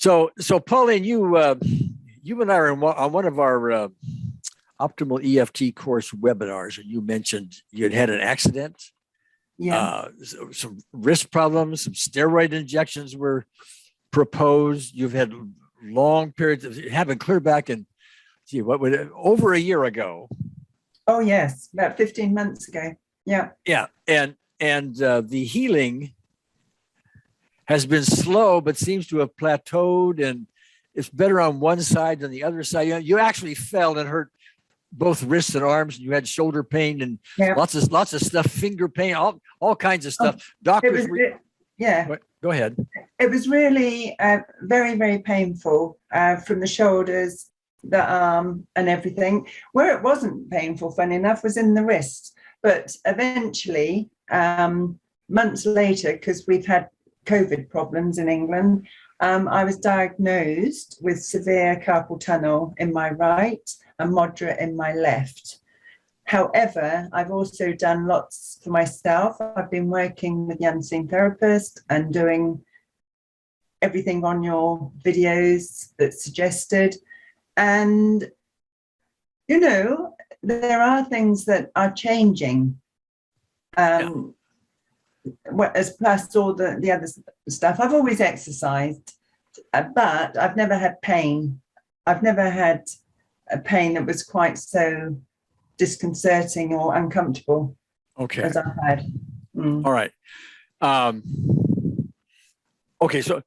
So Pauline, you and I are on one of our optimal EFT course webinars, and you mentioned you had had an accident. Yeah. Some wrist problems, some steroid injections were proposed. You've had long periods of having clear back and over a year ago. Oh yes, about 15 months ago. Yeah. Yeah, and the healing has been slow, but seems to have plateaued, and it's better on one side than the other side. You actually fell and hurt both wrists and arms, and you had shoulder pain and lots of stuff, finger pain, all kinds of stuff. Doctors go ahead. It was really very, very painful from the shoulders, the arm, and everything. Where it wasn't painful, funny enough, was in the wrist. But eventually, months later, because we've had COVID problems in England, I was diagnosed with severe carpal tunnel in my right and moderate in my left. However, I've also done lots for myself. I've been working with the unseen therapist and doing everything on your videos that's suggested. And, you know, there are things that are changing. As plus all the other stuff. I've always exercised, but I've never had pain. I've never had a pain that was quite so disconcerting or uncomfortable as I've had. All right. Okay, so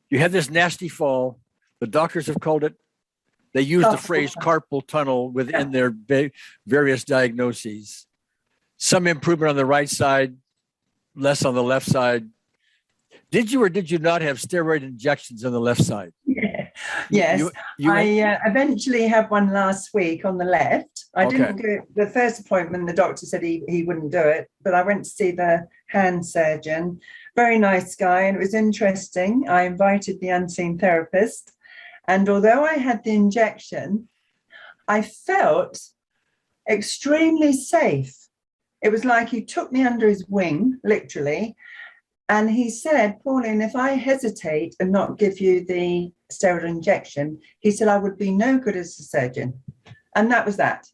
you had this nasty fall. The doctors have called it, they use the phrase carpal tunnel within their various diagnoses. Some improvement on the right side, less on the left side. Did you or did you not have steroid injections on the left side? Yeah. Yes. I eventually had one last week on the left. I didn't go, the first appointment, the doctor said he wouldn't do it, but I went to see the hand surgeon. Very nice guy, and it was interesting. I invited the unseen therapist, and although I had the injection, I felt extremely safe. It was like he took me under his wing, literally, and he said, Pauline, if I hesitate and not give you the steroid injection, he said I would be no good as a surgeon. And that was that.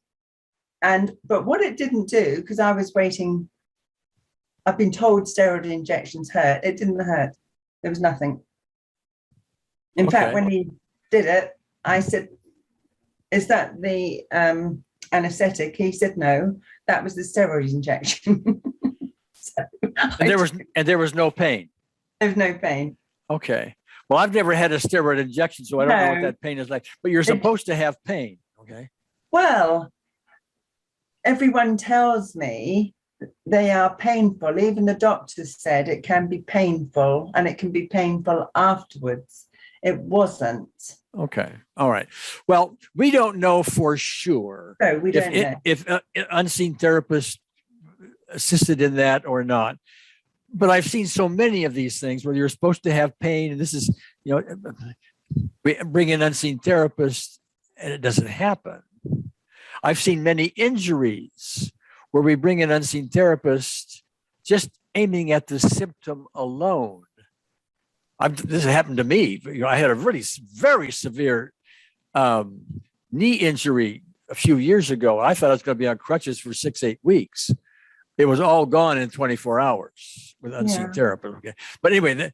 But what it didn't do, because I was waiting, I've been told steroid injections hurt. It didn't hurt. There was nothing. In fact, when he did it, I said, is that the anesthetic? He said, no, that was the steroid injection. And there was no pain. There was no pain. Okay. Well, I've never had a steroid injection, so I don't know what that pain is like. But you're supposed to have pain. Okay. Well, everyone tells me they are painful. Even the doctors said it can be painful, and it can be painful afterwards. It wasn't. Okay. All right. Well, we don't know for sure. No, we don't know. If unseen therapists assisted in that or not. But I've seen so many of these things where you're supposed to have pain, and this is, we bring in unseen therapists and it doesn't happen. I've seen many injuries where we bring in unseen therapists just aiming at the symptom alone. This happened to me. I had a really very severe knee injury a few years ago. I thought I was going to be on crutches for 6-8 weeks. It was all gone in 24 hours with unseen therapy. Okay. But anyway,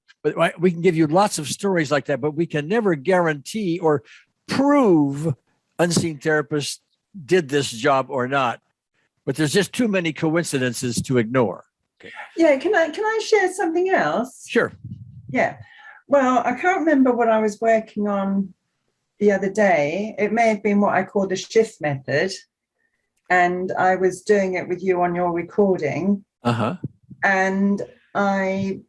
we can give you lots of stories like that, but we can never guarantee or prove unseen therapists did this job or not. But there's just too many coincidences to ignore. Okay. Yeah, can I share something else? Sure. Yeah. Well, I can't remember what I was working on the other day. It may have been what I call the shift method. And I was doing it with you on your recording. And I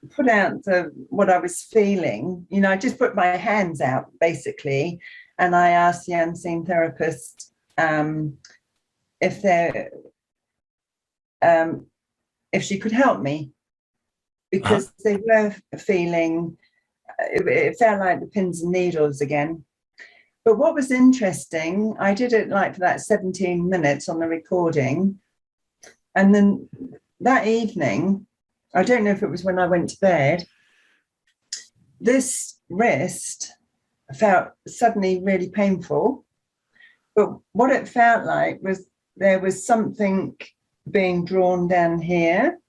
put out what I was feeling. I just put my hands out, basically. And I asked the unseen therapist if she could help me. Because they were feeling, it felt like the pins and needles again. But what was interesting, I did it like for that 17 minutes on the recording. And then that evening, I don't know if it was when I went to bed, this wrist felt suddenly really painful. But what it felt like was there was something being drawn down here.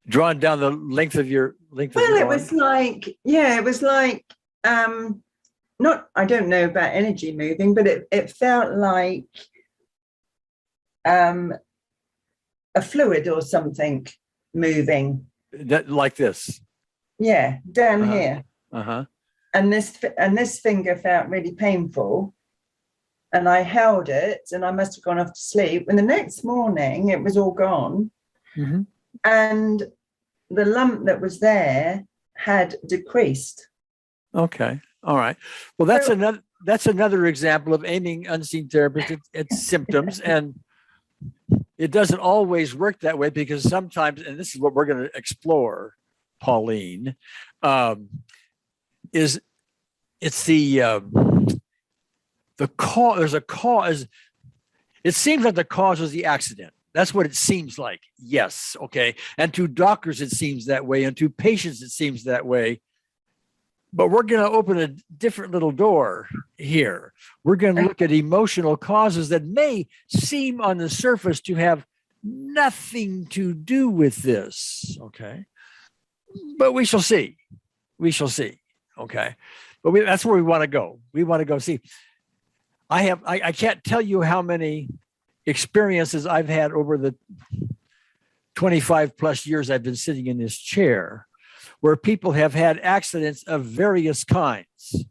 Drawn down the length of your arm? It was like, yeah, it was like, not, I don't know about energy moving, but it felt like a fluid or something moving. Like this? Yeah, down here. And this finger felt really painful. And I held it, and I must have gone off to sleep. And the next morning, it was all gone. Mm-hmm. And the lump that was there had decreased. Okay. All right. Well, that's another example of aiming unseen therapists at symptoms. And it doesn't always work that way, because sometimes, and this is what we're going to explore, Pauline, is it's the cause. There's a cause. It seems like the cause was the accident. That's what it seems like. Yes. Okay. And to doctors, it seems that way. And to patients, it seems that way. But we're going to open a different little door here. We're going to look at emotional causes that may seem on the surface to have nothing to do with this. Okay. But we shall see. We shall see. Okay. But that's where we want to go. We want to go see. I can't tell you how many experiences I've had over the 25 plus years I've been sitting in this chair, where people have had accidents of various kinds,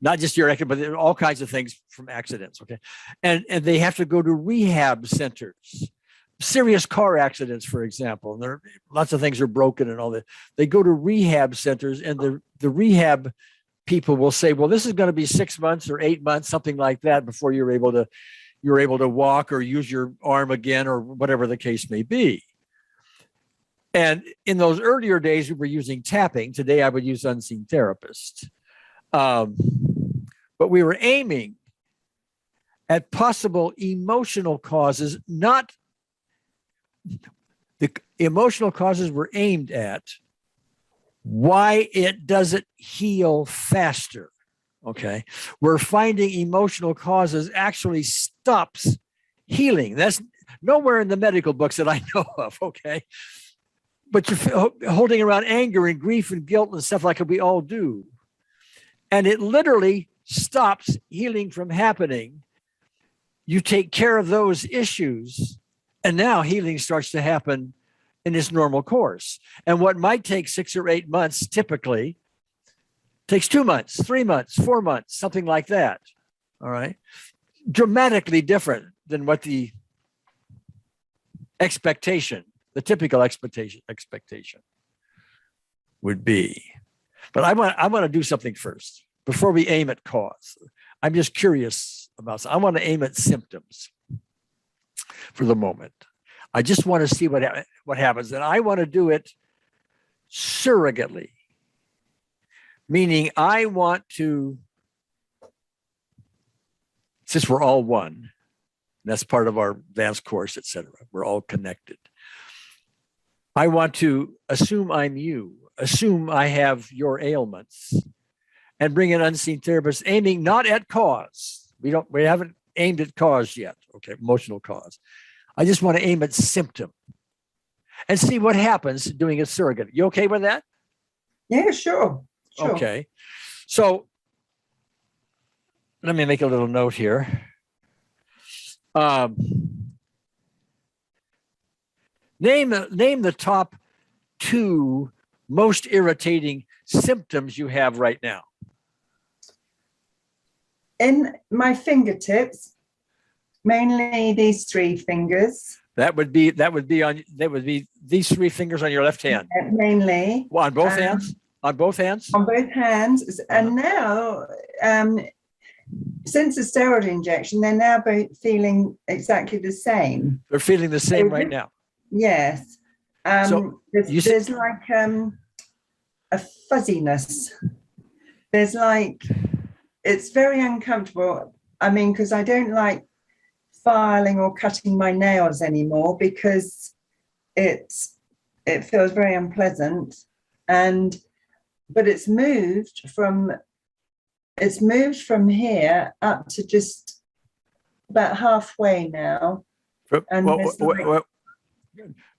not just your accident, but all kinds of things from accidents. Okay. And they have to go to rehab centers, serious car accidents, for example. And there lots of things are broken and all that. They go to rehab centers, and the rehab people will say, well, this is going to be 6 months or 8 months, something like that, before you're able to walk or use your arm again, or whatever the case may be. And in those earlier days, we were using tapping. Today, I would use unseen therapist. But we were aiming at possible emotional causes, not the emotional causes were aimed at why it doesn't heal faster. Okay. We're finding emotional causes actually stops healing. That's nowhere in the medical books that I know of. Okay. But you're holding around anger and grief and guilt and stuff like we all do. And it literally stops healing from happening. You take care of those issues, and now healing starts to happen in its normal course. And what might take 6 or 8 months typically takes 2 months, 3 months, 4 months, something like that. All right. Dramatically different than what the typical expectation would be. But I want to do something first before we aim at cause. I'm just curious about. I want to aim at symptoms for the moment. I just want to see what happens, and I want to do it surrogately, meaning I want to, since we're all one, that's part of our advanced course, etc. We're all connected. I want to assume I'm you, assume I have your ailments, and bring an unseen therapist aiming not at cause. We haven't aimed at cause yet. Okay, emotional cause. I just want to aim at symptom and see what happens doing a surrogate. You okay with that? Yeah, sure. Okay. So let me make a little note here. Name the top 2 most irritating symptoms you have right now. In my fingertips, mainly these 3 fingers. That would be these 3 fingers on your left hand. Mainly. Well, on both hands? On both hands? On both hands. And now, since the steroid injection, they're now both feeling exactly the same. They're feeling the same right now. Yes. There's like a fuzziness. There's like, it's very uncomfortable. I mean, because I don't like filing or cutting my nails anymore, because it feels very unpleasant. And but it's moved from here up to just about halfway now. And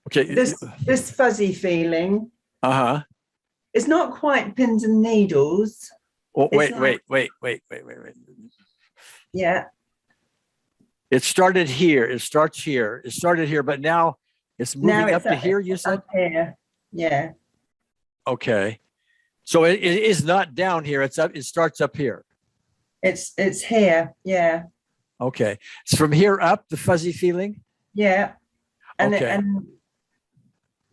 okay, this fuzzy feeling. Uh-huh. It's not quite pins and needles. Oh, wait. Yeah. It started here. It starts here. It started here, but now it's moving up to here, you said? Up here. Yeah. Okay. So it is not down here. It's up. It starts up here. It's here. Yeah. Okay. It's from here up, the fuzzy feeling? Yeah. And okay.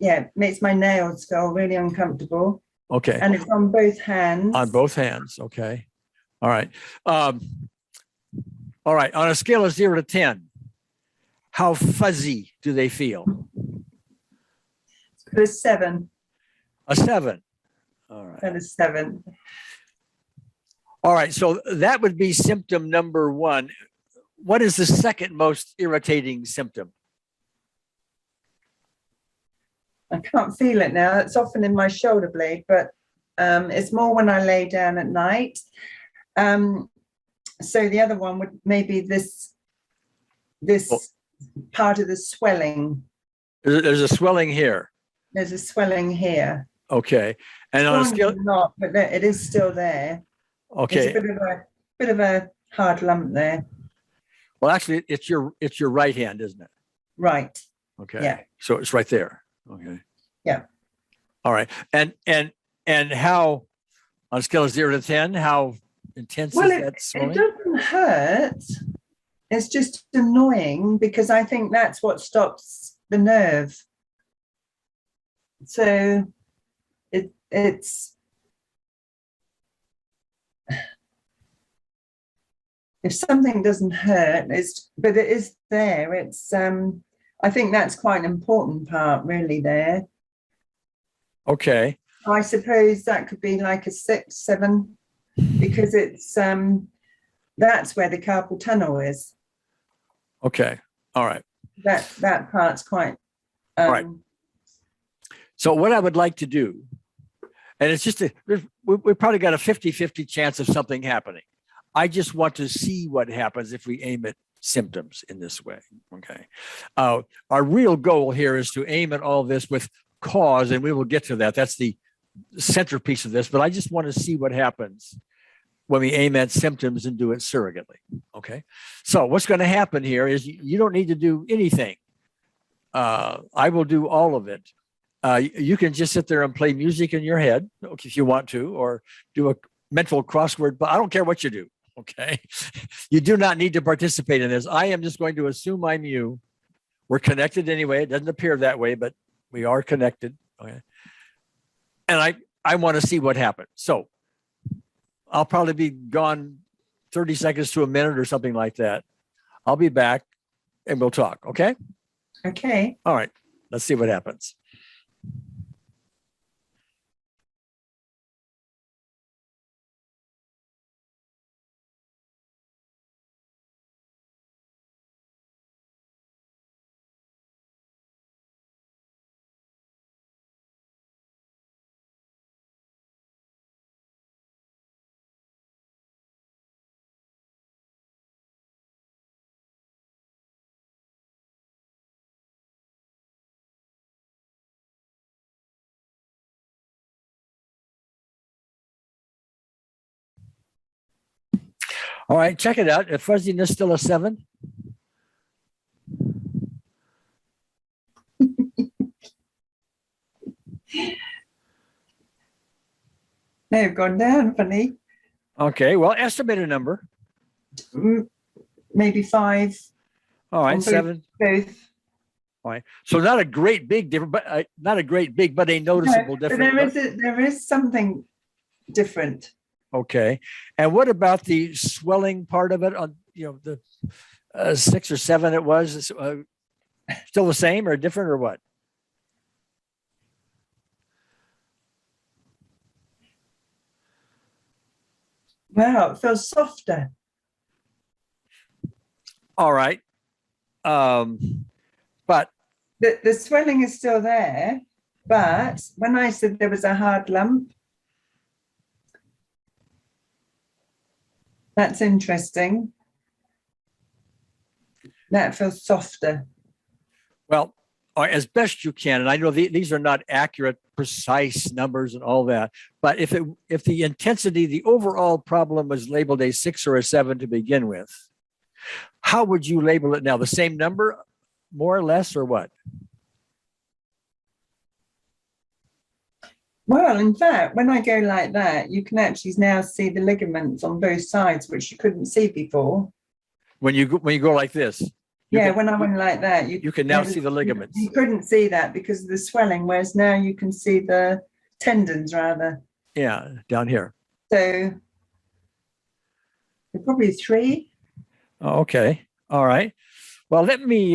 It makes my nails feel really uncomfortable. Okay. And it's on both hands. On both hands. Okay. All right. All right. On a scale of 0 to 10, how fuzzy do they feel? A 7. A 7. All right. And a 7. All right. So that would be symptom number 1. What is the second most irritating symptom? I can't feel it now. It's often in my shoulder blade, but it's more when I lay down at night. So the other one would maybe this part of the swelling. There's a swelling here. There's a swelling here. Okay. And on a scale, not, but it is still there. Okay. It's a bit of a hard lump there. Well, actually, it's your right hand, isn't it? Right. Okay. Yeah. So it's right there. Okay. Yeah. All right. And how, on a scale of 0 to 10, how intense is that swelling? It doesn't hurt. It's just annoying because I think that's what stops the nerve. So it's if something doesn't hurt, but it is there. It's I think that's quite an important part, really, there. Okay. I suppose that could be like a 6, 7, because it's that's where the carpal tunnel is. Okay. All right. That part's quite all right. So what I would like to do, and it's just we probably got a 50-50 chance of something happening. I just want to see what happens if we aim at symptoms in this way. Okay. Our real goal here is to aim at all this with cause, and we will get to that. That's the centerpiece of this, but I just want to see what happens when we aim at symptoms and do it surrogately. Okay. So what's going to happen here is you don't need to do anything. I will do all of it. You can just sit there and play music in your head if you want to, or do a mental crossword, but I don't care what you do. Okay. You do not need to participate in this. I am just going to assume I'm you. We're connected anyway. It doesn't appear that way, but we are connected. Okay. And I want to see what happens. So I'll probably be gone 30 seconds to a minute or something like that. I'll be back and we'll talk. Okay. Okay. All right. Let's see what happens. All right, check it out. If fuzziness still a 7? They've gone down, funny. Okay, well, estimate a number. Maybe 5. All right, 7. Both. All right. So not a great big difference, but not a great big, but a noticeable difference. There is something different. Okay. And what about the swelling part of it on, the 6 or 7 it was, still the same or different or what? Wow, it feels softer. All right. But the swelling is still there, but when I said there was a hard lump, That's interesting. That feels softer. Well, as best you can, and I know these are not accurate, precise numbers and all that, but if the intensity, the overall problem was labeled a 6 or a 7 to begin with, how would you label it now? The same number, more or less, or what? Well, in fact, when I go like that, you can actually now see the ligaments on both sides, which you couldn't see before. When you go like this? When I went like that, you can now see the ligaments. You couldn't see that because of the swelling, whereas now you can see the tendons rather. Yeah, down here. So probably 3. Okay. All right. Well, let me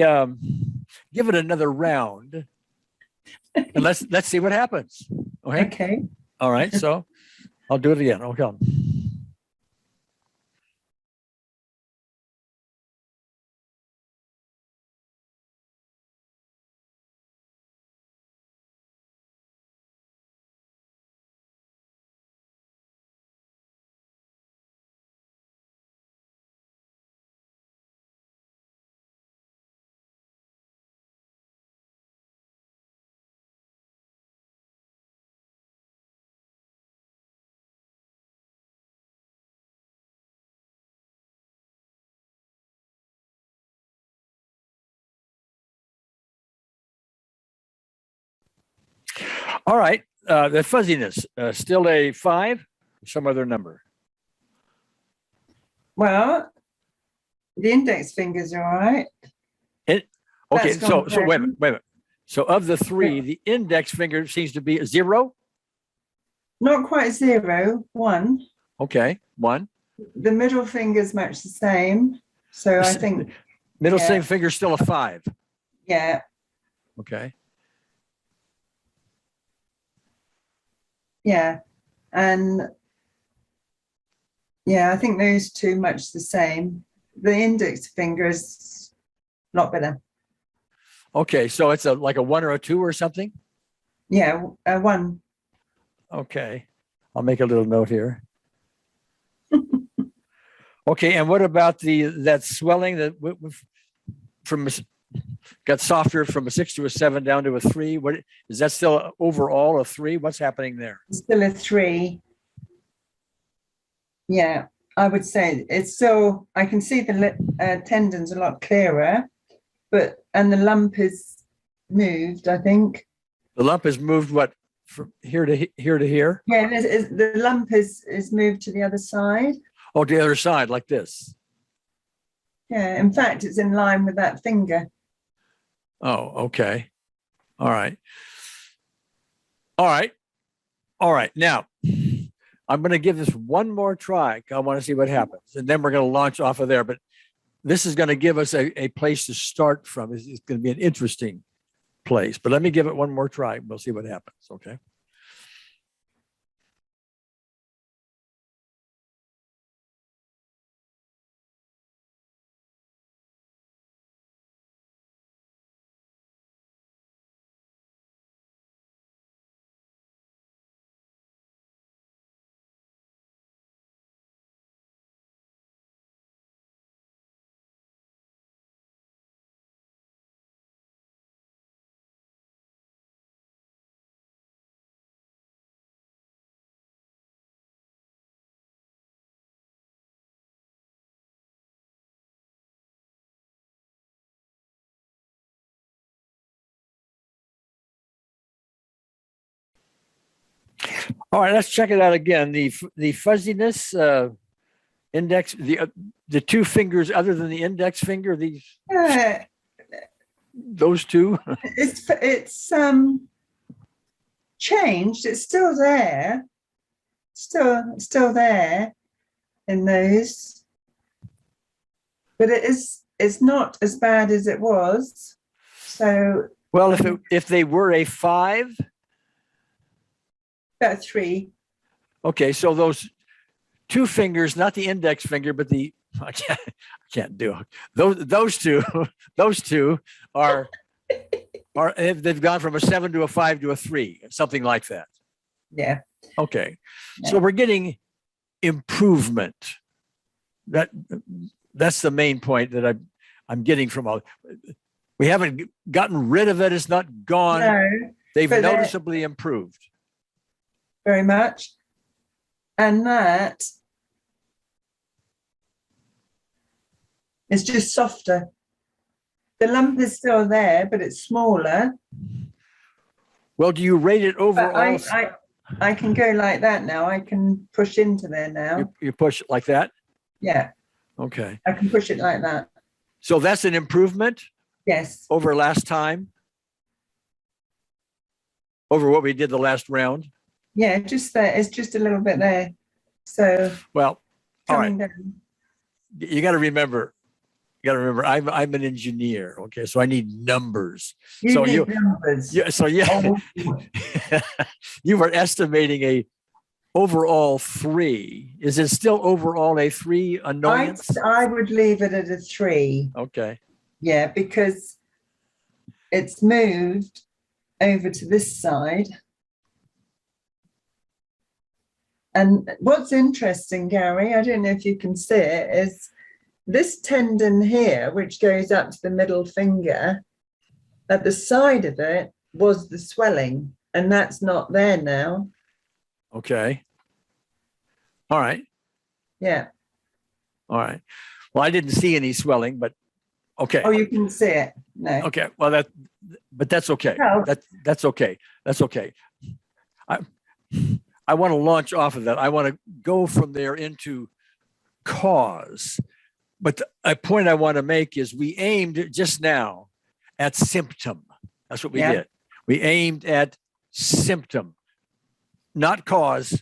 give it another round, and let's see what happens. Okay. Okay. All right. So I'll do it again. Okay. All right. The fuzziness, still a 5, some other number? Well, the index fingers are all right. Okay, so wait a minute. So of the 3, the index finger seems to be a 0? Not quite 0, 1. Okay, 1. The middle finger's much the same. So I think middle same finger still a 5. Yeah. Okay. Yeah. And yeah, I think those 2 much the same. The index finger is a lot better. Okay, so it's like a 1 or a 2 or something? Yeah, a 1. Okay, I'll make a little note here. Okay, and what about that swelling that got softer from a 6 to a 7 down to a 3? What is that still overall a 3? What's happening there? It's still a 3. Yeah, I would say it's still, I can see the tendons a lot clearer, and the lump is moved, I think. The lump is moved what, from here to here? Yeah, the lump is moved to the other side. Oh, to the other side, like this. Yeah, in fact, it's in line with that finger. Oh, okay. All right. All right. All right. Now, I'm going to give this one more try. I want to see what happens. And then we're going to launch off of there. But this is going to give us a place to start from. It's going to be an interesting place. But let me give it one more try. We'll see what happens. Okay. All right, let's check it out again. The fuzziness index, the 2 fingers other than the index finger, those 2. It's changed. It's still there. Still there in those, but it's not as bad as it was. So well, if they were a 5. About 3. Okay, so those 2 fingers, not the index finger, but I can't do it. Those two are they've gone from a 7 to a 5 to a 3, something like that. Yeah. Okay, so we're getting improvement. that's the main point that I'm getting from all. We haven't gotten rid of it. It's not gone. No, they've noticeably improved. Very much. And that is just softer. The lump is still there, but it's smaller. Well, do you rate it overall? I can go like that now. I can push into there now. You push it like that? Yeah. Okay. I can push it like that. So that's an improvement? Yes. Over last time? Over what we did the last round? Yeah, just there. It's just a little bit there. So, well, all right. Down. You got to remember, I'm an engineer. Okay, so I need numbers. You need numbers. Yeah. So you were estimating a overall 3. Is it still overall a 3 annoyance? I would leave it at a 3. Okay. Yeah, because it's moved over to this side. And what's interesting, Gary, I don't know if you can see it, is this tendon here, which goes up to the middle finger, at the side of it was the swelling, and that's not there now. Okay. All right. Yeah. All right. Well, I didn't see any swelling, but okay. Oh, you can see it. No. Okay. Well, that's okay. No. That's okay. That's okay. I want to launch off of that. I want to go from there into cause. But a point I want to make is we aimed just now at symptom. That's what we did. We aimed at symptom, not cause,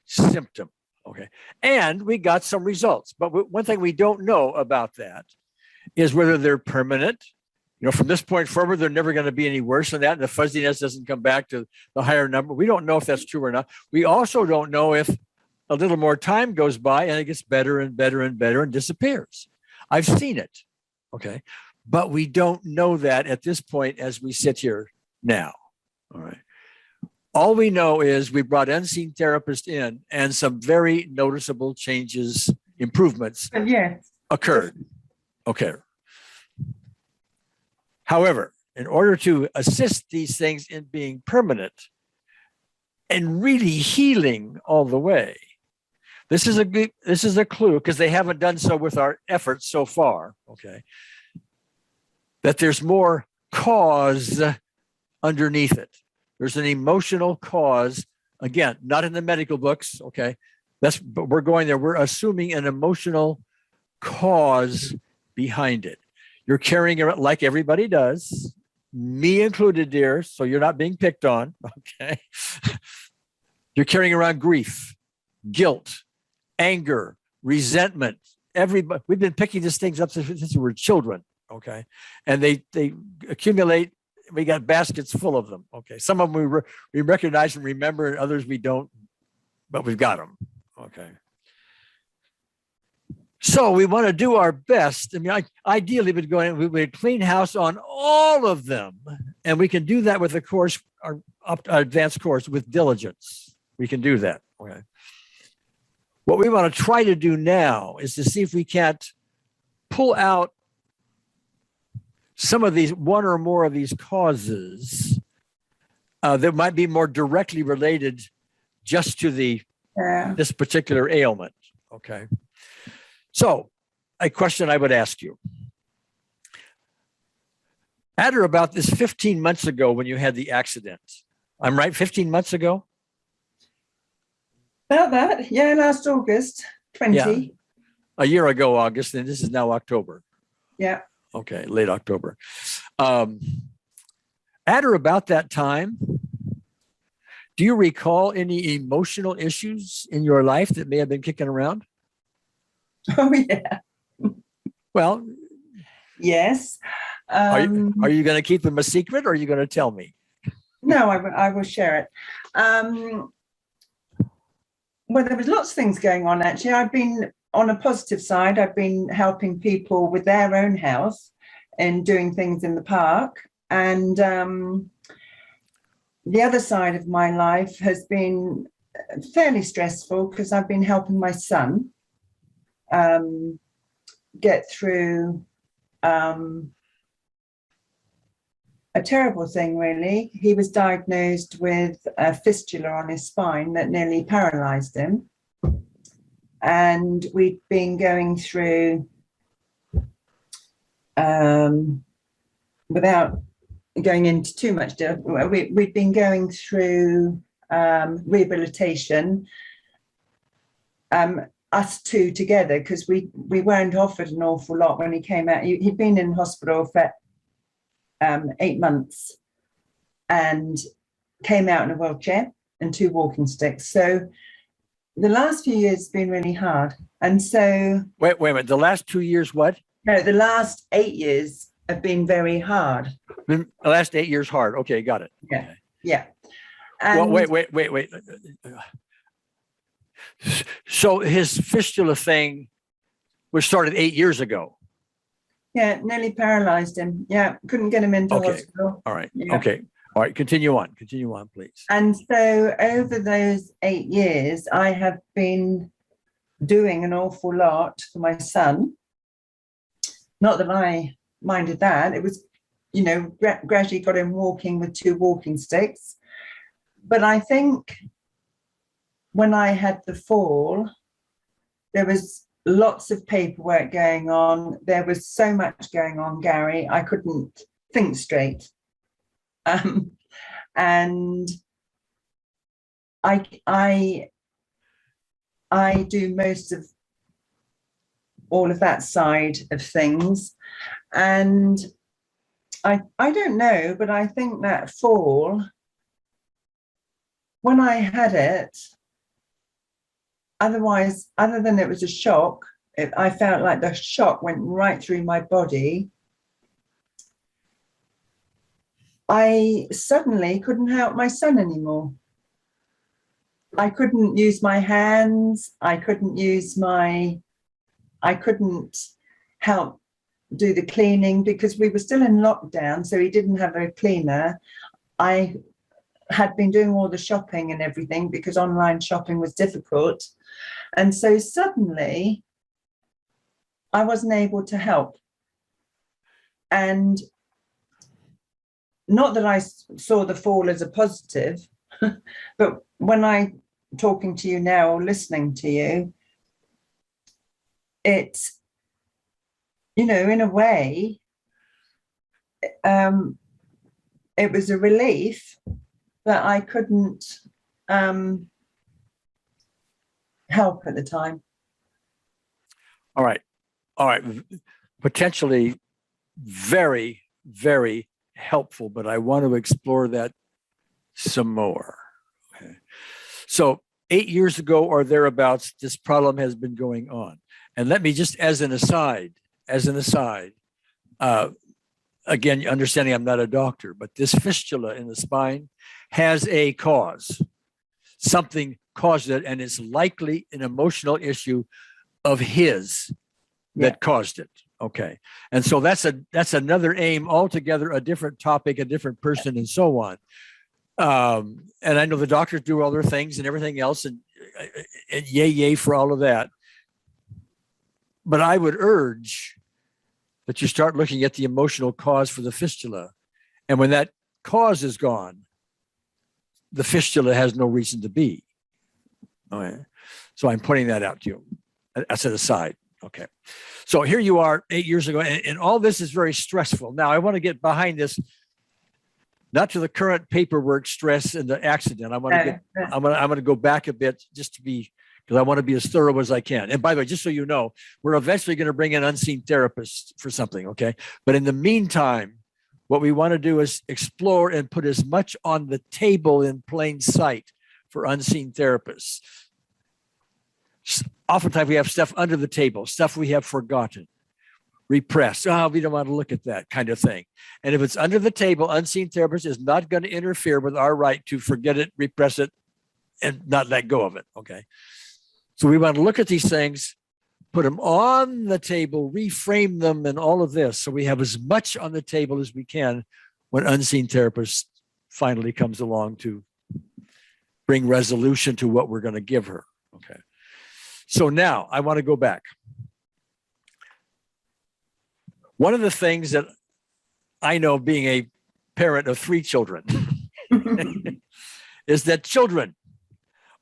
symptom. Okay. And we got some results. But one thing we don't know about that is whether they're permanent. You know, from this point forward, they're never going to be any worse than that. And the fuzziness doesn't come back to the higher number. We don't know if that's true or not. We also don't know if a little more time goes by and it gets better and better and better and disappears. I've seen it. Okay. But we don't know that at this point as we sit here now. All right. All we know is we brought unseen therapists in and some very noticeable changes, improvements occurred. Okay. However, in order to assist these things in being permanent and really healing all the way, this is a clue, because they haven't done so with our efforts so far, okay, that there's more cause underneath it. There's an emotional cause, again, not in the medical books, okay? But we're going there. We're assuming an emotional cause behind it. You're carrying it like everybody does, me included, dear, so you're not being picked on, okay? You're carrying around grief, guilt, anger, resentment. Everybody, we've been picking these things up since we were children, okay? And they accumulate. We got baskets full of them, okay? Some of them we recognize and remember, and others we don't, but we've got them, okay? So we want to do our best. I mean, ideally, we would clean house on all of them, and we can do that with the course, our advanced course, with diligence. We can do that. Okay. What we want to try to do now is to see if we can't pull out some of these, one or more of these causes that might be more directly related just to this particular ailment. Okay. So, a question I would ask you. At or about this 15 months ago when you had the accident, I'm right, 15 months ago? About that, yeah, last August 20. Yeah. A year ago, August, and this is now October. Yeah. Okay, late October. At or about that time, do you recall any emotional issues in your life that may have been kicking around? Oh, yeah. Well, yes. Are you going to keep them a secret, or are you going to tell me? No, I will share it. Well, there was lots of things going on, actually. I've been, on a positive side, I've been helping people with their own health and doing things in the park. And the other side of my life has been fairly stressful because I've been helping my son. get through a terrible thing, really. He was diagnosed with a fistula on his spine that nearly paralyzed him. And we'd been going through, without going into too much detail, we'd been going through rehabilitation, us two together, because we weren't offered an awful lot when he came out. He'd been in hospital for 8 months and came out in a wheelchair and 2 walking sticks. So the last few years have been really hard. And so wait a minute, the last 2 years what? No, the last 8 years have been very hard. The last 8 years hard. Okay, got it. Yeah. Okay. Yeah. And well, wait. So his fistula thing was started 8 years ago. Yeah, nearly paralyzed him. Yeah, couldn't get him into hospital. All right. Yeah. Okay. All right. Continue on, please. And so over those 8 years, I have been doing an awful lot for my son. Not that I minded that. It was, gradually got him walking with 2 walking sticks. But I think when I had the fall, there was lots of paperwork going on. There was so much going on, Gary. I couldn't think straight. And I do most of all of that side of things. And I don't know, but I think that fall, when I had it, other than it was a shock, I felt like the shock went right through my body. I suddenly couldn't help my son anymore. I couldn't use my hands. I couldn't help do the cleaning because we were still in lockdown, so he didn't have a cleaner. I had been doing all the shopping and everything because online shopping was difficult. And so suddenly I wasn't able to help. And not that I saw the fall as a positive, but when I'm talking to you now or listening to you, it's, in a way, it was a relief that I couldn't help at the time. All right. Potentially very, very helpful, but I want to explore that some more. Okay. So 8 years ago or thereabouts, this problem has been going on. And let me just, as an aside, again, understanding I'm not a doctor, but this fistula in the spine has a cause. Something caused it, and it's likely an emotional issue of his that caused it. Okay. And so that's another aim altogether, a different topic, a different person, and so on. And I know the doctors do other things and everything else, and yay for all of that. But I would urge that you start looking at the emotional cause for the fistula. And when that cause is gone, the fistula has no reason to be. Okay. So I'm pointing that out to you. That's an aside. Okay. So here you are 8 years ago, and all this is very stressful. Now I want to get behind this, not to the current paperwork stress and the accident. I'm going to go back a bit just to be, because I want to be as thorough as I can. And by the way, just so you know, we're eventually going to bring in unseen therapists for something. Okay. But in the meantime, what we want to do is explore and put as much on the table in plain sight for unseen therapists. Oftentimes we have stuff under the table, stuff we have forgotten, repressed. We don't want to look at that kind of thing. And if it's under the table, unseen therapist is not going to interfere with our right to forget it, repress it, and not let go of it. Okay. So we want to look at these things, put them on the table, reframe them, and all of this. So we have as much on the table as we can when unseen therapist finally comes along to bring resolution to what we're going to give her. Okay. So now I want to go back. One of the things that I know, being a parent of 3 children, is that children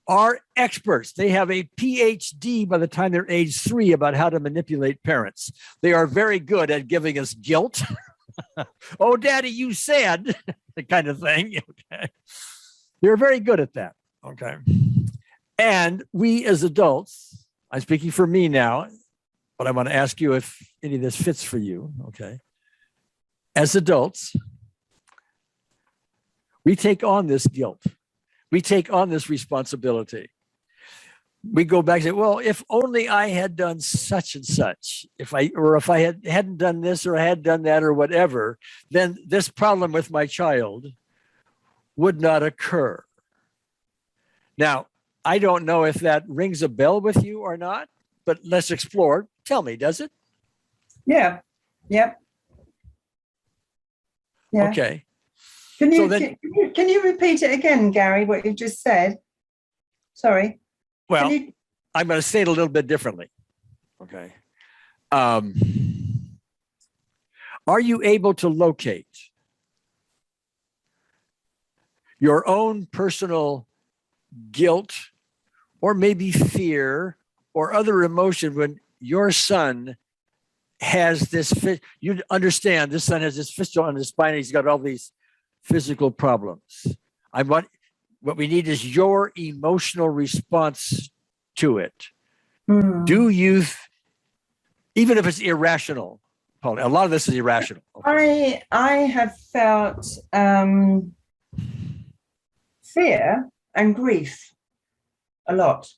are experts. They have a PhD by the time they're age 3 about how to manipulate parents. They are very good at giving us guilt. Oh, Daddy, you said, the kind of thing. Okay. They're very good at that. Okay. And we as adults, I'm speaking for me now, but I want to ask you if any of this fits for you. Okay. As adults, we take on this guilt. We take on this responsibility. We go back and say, well, if only I had done such and such, if I hadn't done this or I had done that or whatever, then this problem with my child would not occur. Now, I don't know if that rings a bell with you or not, but let's explore. Tell me, does it? Yeah. Yep. Yeah. Okay. Can you repeat it again, Gary, what you just said? Sorry. Well, I'm going to say it a little bit differently. Okay. Are you able to locate your own personal guilt or maybe fear or other emotion when your son has this, you understand this son has this fistula on his spine and he's got all these physical problems. What we need is your emotional response to it. Mm. Do you, even if it's irrational, Paul, a lot of this is irrational. Okay. I have felt fear and grief a lot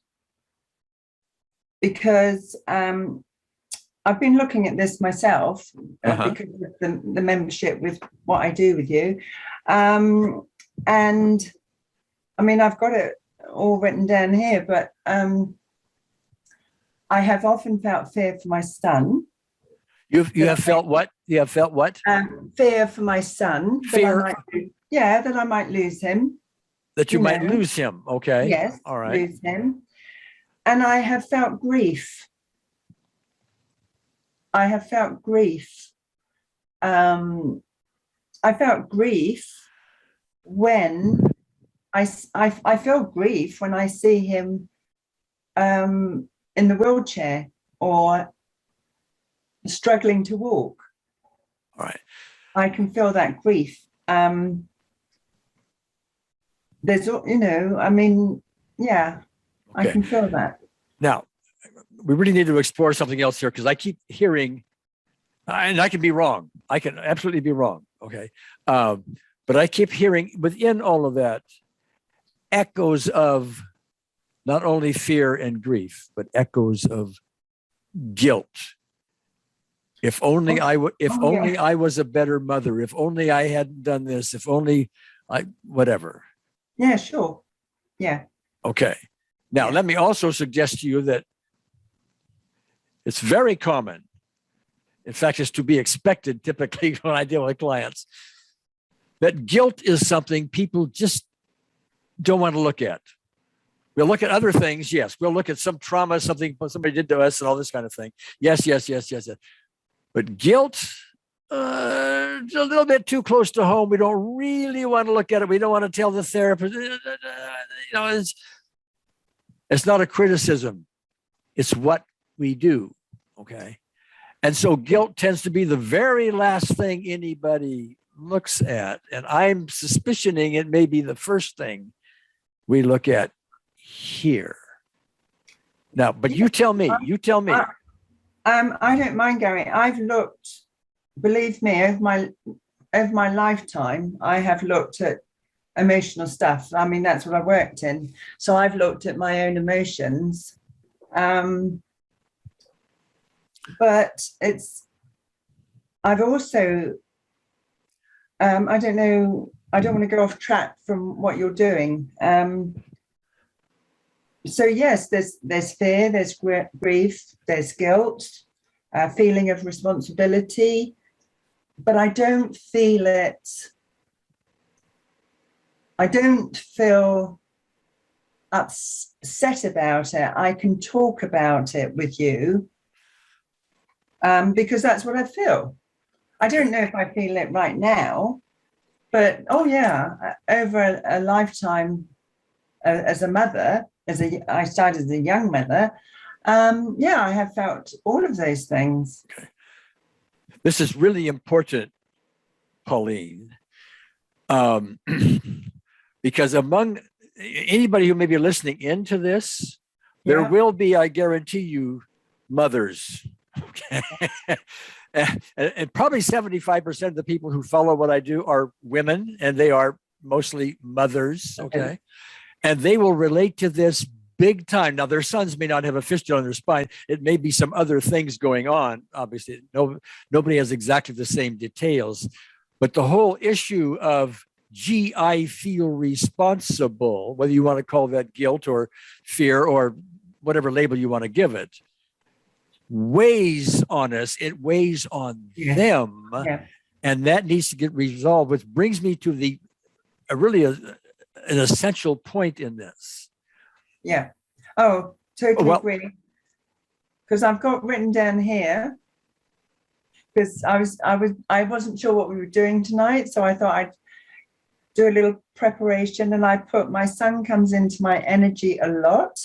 because I've been looking at this myself because of the membership with what I do with you. And I mean, I've got it all written down here, but I have often felt fear for my son. You have felt what? You have felt what? Fear for my son. Fear. That I might lose him. That you might lose him. Okay. Yes. All right. Lose him. And I have felt grief. I felt grief when I feel grief when I see him in the wheelchair or struggling to walk. All right. I can feel that grief. There's, I mean, yeah, okay. I can feel that. Now, we really need to explore something else here because I keep hearing, and I can be wrong. I can absolutely be wrong. Okay. But I keep hearing within all of that echoes of not only fear and grief, but echoes of guilt. If only I was a better mother, if only I hadn't done this, if only whatever. Yeah, sure. Yeah. Okay. Now, let me also suggest to you that it's very common. In fact, it's to be expected typically when I deal with clients, that guilt is something people just don't want to look at. We'll look at other things. Yes. We'll look at some trauma, something somebody did to us and all this kind of thing. Yes. But guilt, it's a little bit too close to home. We don't really want to look at it. We don't want to tell the therapist, it's not a criticism. It's what we do. Okay. And so guilt tends to be the very last thing anybody looks at. And I'm suspicioning it may be the first thing we look at here. Now, but you tell me. I don't mind, Gary. I've looked, believe me, over my lifetime, I have looked at emotional stuff. I mean, that's what I worked in. So I've looked at my own emotions. But I've also, I don't know, I don't want to go off track from what you're doing. So yes, there's fear, there's grief, there's guilt, feeling of responsibility, but I don't feel it. I don't feel upset about it. I can talk about it with you because that's what I feel. I don't know if I feel it right now, but oh yeah, over a lifetime as a mother, I started as a young mother. Yeah, I have felt all of those things. Okay. This is really important, Pauline, because among anybody who may be listening into this, there will be, I guarantee you, mothers. Okay. And probably 75% of the people who follow what I do are women, and they are mostly mothers. Okay. And they will relate to this big time. Now, their sons may not have a fistula in their spine. It may be some other things going on. Obviously, nobody has exactly the same details. But the whole issue of, gee, I feel responsible, whether you want to call that guilt or fear or whatever label you want to give it, weighs on us. It weighs on them. Yeah. And that needs to get resolved, which brings me to an essential point in this. Yeah. Oh, totally agree. Because I've got written down here, because I wasn't sure what we were doing tonight, so I thought I'd do a little preparation, and I put, my son comes into my energy a lot,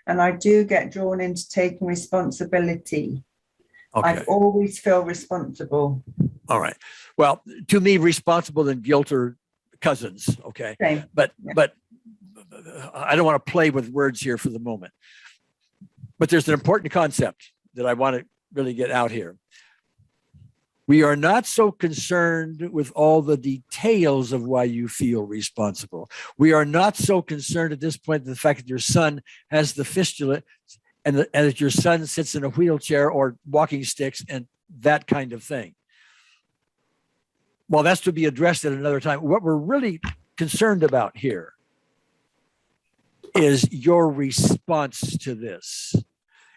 and I do get drawn into taking responsibility. Okay. I always feel responsible. All right. Well, to me, responsible and guilt are cousins. Okay. Same. But I don't want to play with words here for the moment. But there's an important concept that I want to really get out here. We are not so concerned with all the details of why you feel responsible. We are not so concerned at this point with the fact that your son has the fistula and that your son sits in a wheelchair or walking sticks and that kind of thing. Well, that's to be addressed at another time. What we're really concerned about here is your response to this.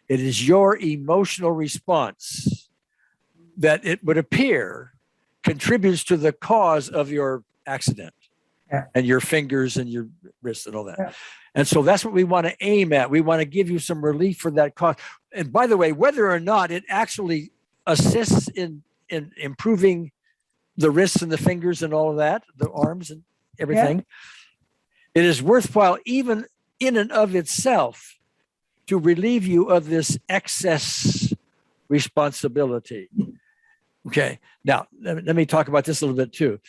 It is your emotional response that it would appear contributes to the cause of your accident and your fingers and your wrists and all that. Yeah. And so that's what we want to aim at. We want to give you some relief for that cause. And by the way, whether or not it actually assists in improving the wrists and the fingers and all of that, the arms and everything, it is worthwhile even in and of itself to relieve you of this excess responsibility. Okay. Now, let me talk about this a little bit too.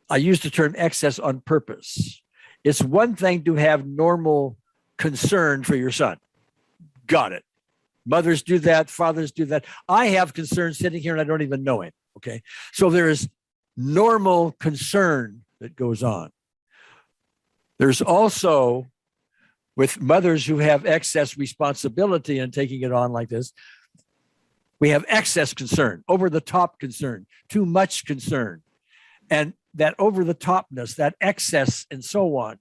I use the term excess on purpose. It's one thing to have normal concern for your son. Got it. Mothers do that. Fathers do that. I have concern sitting here and I don't even know him. Okay. So there is normal concern that goes on. There's also, with mothers who have excess responsibility and taking it on like this, we have excess concern, over the top concern, too much concern. And that over the topness, that excess and so on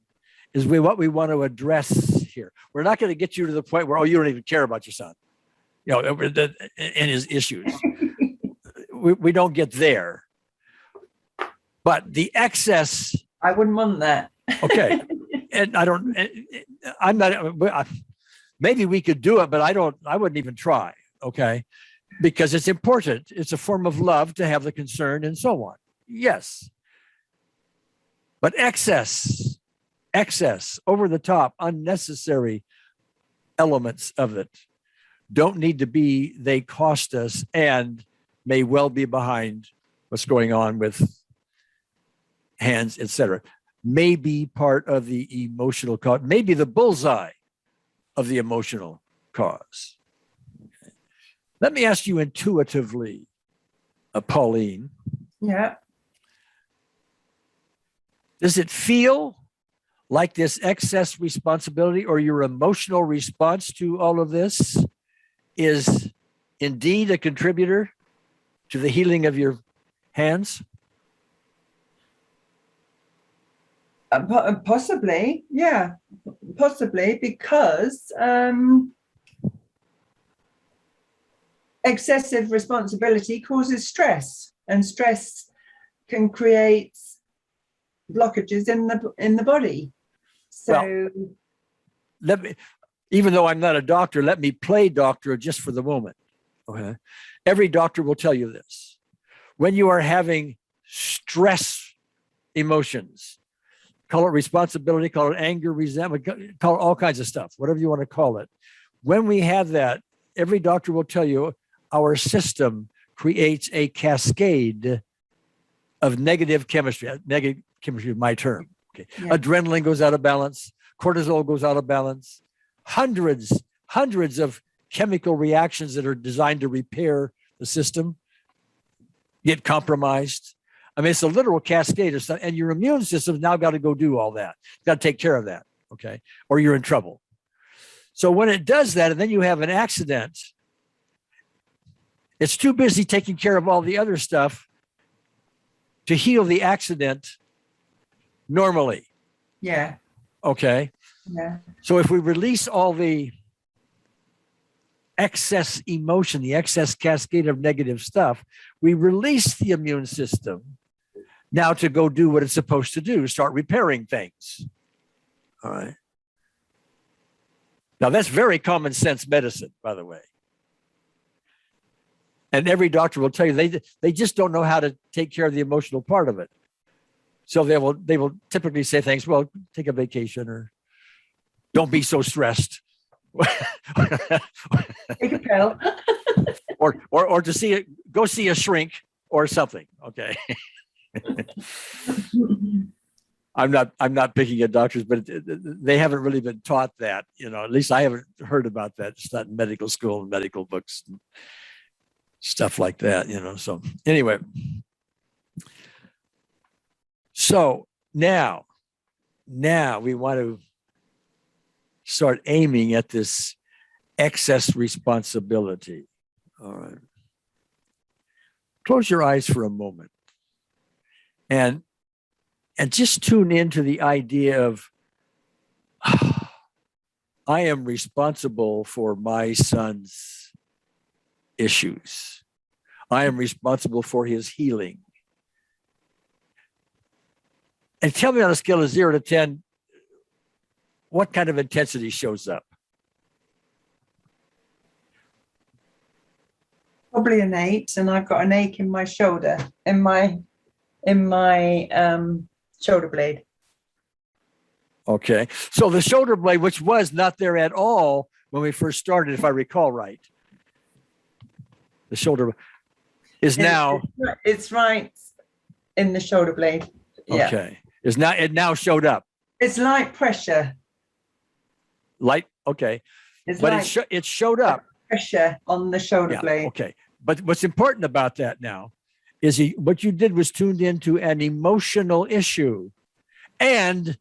is what we want to address here. We're not going to get you to the point where, oh, you don't even care about your son, you know, and his issues. we don't get there. But the excess. I wouldn't want that. Okay. And I'm not, maybe we could do it, but I wouldn't even try. Okay. Because it's important. It's a form of love to have the concern and so on. Yes. But excess, over the top, unnecessary elements of it don't need to be, they cost us and may well be behind what's going on with hands, etc. May be part of the emotional cause, maybe the bullseye of the emotional cause. Okay. Let me ask you intuitively, Pauline. Yeah. Does it feel like this excess responsibility or your emotional response to all of this is indeed a contributor to the healing of your hands? Possibly, yeah, possibly, because excessive responsibility causes stress, and stress can create blockages in the body. So, well, even though I'm not a doctor, let me play doctor just for the moment. Okay, every doctor will tell you this. when you are having stress emotions, call it responsibility, call it anger, resentment, call it all kinds of stuff, whatever you want to call it. When we have that, every doctor will tell you our system creates a cascade of negative chemistry. Negative chemistry is my term. Okay. Yeah. Adrenaline goes out of balance. Cortisol goes out of balance. Hundreds of chemical reactions that are designed to repair the system get compromised. I mean, it's a literal cascade of stuff, and your immune system's now got to go do all that. Got to take care of that, okay? Or you're in trouble. So when it does that, and then you have an accident, it's too busy taking care of all the other stuff to heal the accident normally. Yeah. Okay. Yeah. So if we release all the excess emotion, the excess cascade of negative stuff, we release the immune system now to go do what it's supposed to do, start repairing things. All right. Now that's very common sense medicine, by the way. And every doctor will tell you they just don't know how to take care of the emotional part of it. So they will typically say things, well, take a vacation or don't be so stressed. Take a pill. or to see it, go see a shrink or something. Okay. I'm not picking at doctors, but they haven't really been taught that, at least I haven't heard about that. It's not in medical school and medical books and stuff like that, so anyway. So now we want to start aiming at this excess responsibility. All right. Close your eyes for a moment and just tune into the idea of, I am responsible for my son's issues. I am responsible for his healing. And tell me on a scale of 0 to 10, what kind of intensity shows up? Probably an 8, and I've got an ache in my shoulder, in my shoulder blade. Okay, so the shoulder blade, which was not there at all when we first started, if I recall right, the shoulder is now. It's right in the shoulder blade. Yeah. Okay, it now showed up. It's light pressure. Light, okay, but it showed up. Pressure on the shoulder blade. Okay, but what's important about that now is what you did was tuned into an emotional issue, and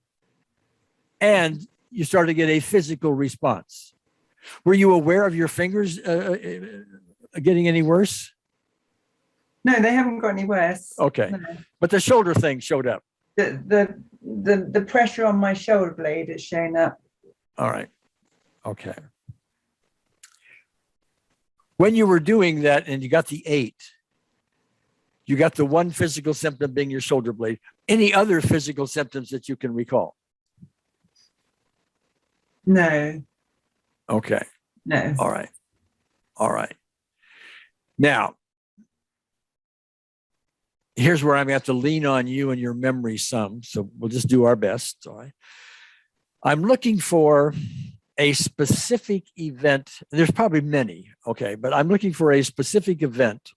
you started to get a physical response. Were you aware of your fingers getting any worse? No, they haven't got any worse. Okay, no. But the shoulder thing showed up. The pressure on my shoulder blade is showing up. All right. Okay. When you were doing that and you got the 8, you got the one physical symptom being your shoulder blade. Any other physical symptoms that you can recall? No. Okay. No. All right. All right. Now, here's where I'm going to have to lean on you and your memory some. So we'll just do our best. All right. I'm looking for a specific event. There's probably many, okay, but I'm looking for a specific event.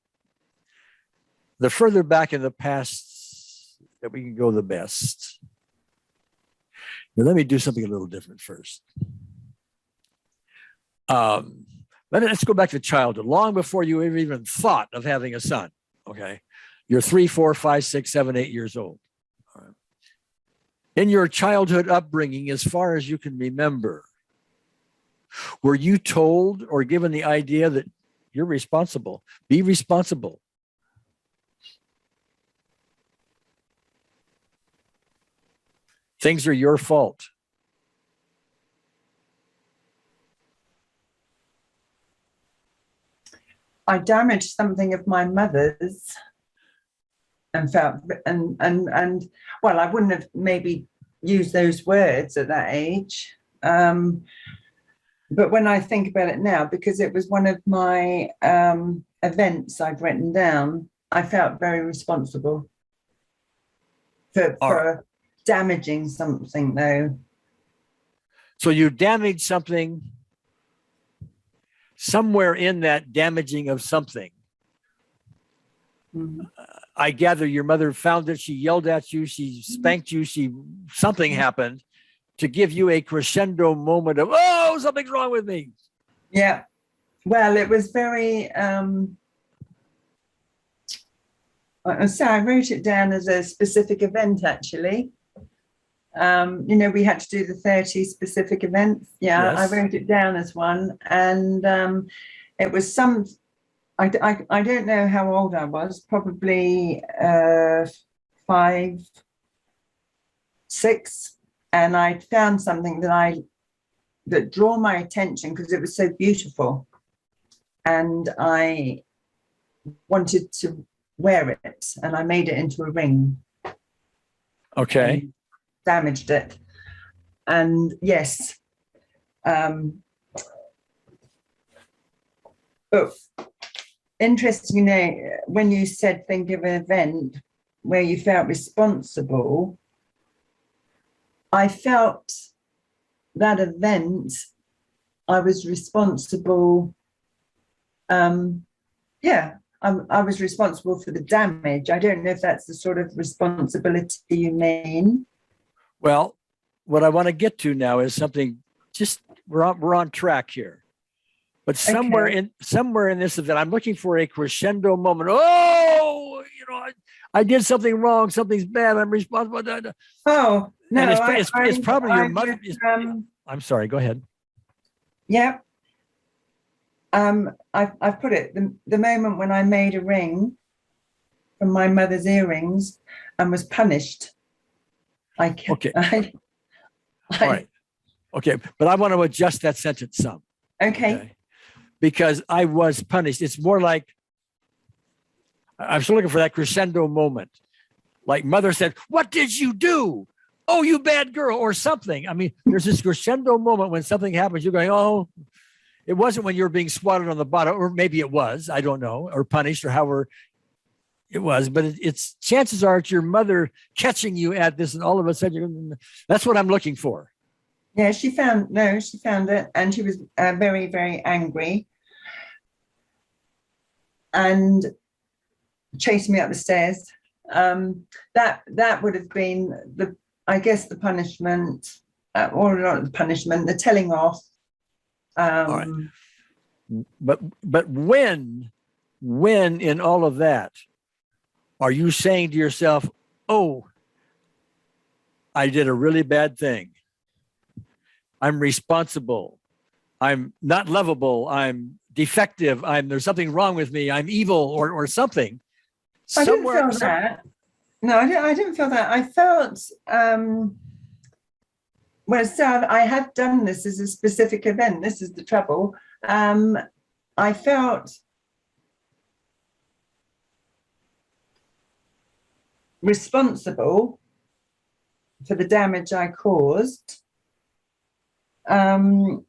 The further back in the past that we can go, the best. Now, let me do something a little different first. Let's go back to childhood, long before you even thought of having a son, okay? You're 3, 4, 5, 6, 7, 8 years old. All right. In your childhood upbringing, as far as you can remember, were you told or given the idea that you're responsible? Be responsible. Things are your fault. I damaged something of my mother's and felt, and well, I wouldn't have maybe used those words at that age. But when I think about it now, because it was one of my events I've written down, I felt very responsible for damaging something, though. So you damaged something somewhere in that damaging of something. Mm-hmm. I gather your mother found it. She yelled at you. She spanked you. Something happened to give you a crescendo moment of, oh, something's wrong with me. Yeah. Well, it was very, so I wrote it down as a specific event, actually. You know, we had to do the 30 specific events. Yeah, yes. I wrote it down as one. And it was I don't know how old I was, probably 5, 6. And I found something that drew my attention because it was so beautiful. And I wanted to wear it, and I made it into a ring. Okay. Damaged it. And yes. But interestingly, when you said think of an event where you felt responsible, I felt that event, I was responsible. I was responsible for the damage. I don't know if that's the sort of responsibility you mean. Well, what I want to get to now is something, just we're on track here. But somewhere in this event, I'm looking for a crescendo moment. Oh, you know, I did something wrong. Something's bad. I'm responsible. Oh, no. And it's probably your mother. I'm sorry. Go ahead. Yeah. I've put it, the moment when I made a ring from my mother's earrings and was punished. Okay. All right. Okay. But I want to adjust that sentence some. Okay. Because I was punished. It's more like, I'm still looking for that crescendo moment. Like mother said, what did you do? Oh, you bad girl, or something. I mean, there's this crescendo moment when something happens. You're going, oh, it wasn't when you were being swatted on the bottom, or maybe it was, I don't know, or punished, or however it was. But it's chances are it's your mother catching you at this, and all of a sudden, that's what I'm looking for. Yeah, she found it, and she was very, very angry, and chased me up the stairs. That would have been the punishment, or not the punishment, the telling off. All right. But when in all of that are you saying to yourself, oh, I did a really bad thing, I'm responsible, I'm not lovable, I'm defective, there's something wrong with me, I'm evil, or something? I didn't feel that. No, I didn't feel that. I felt well, so I had done this as a specific event. This is the trouble. I felt responsible for the damage I caused. And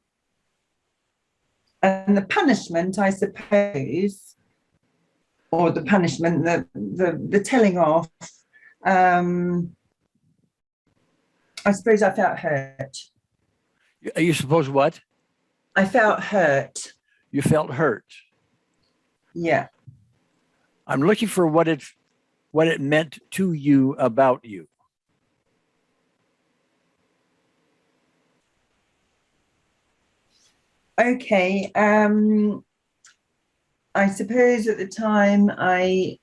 the punishment, I suppose, or the punishment, the telling off, I suppose I felt hurt. You suppose what? I felt hurt. You felt hurt. Yeah. I'm looking for what it meant to you about you. Okay. I suppose at the time I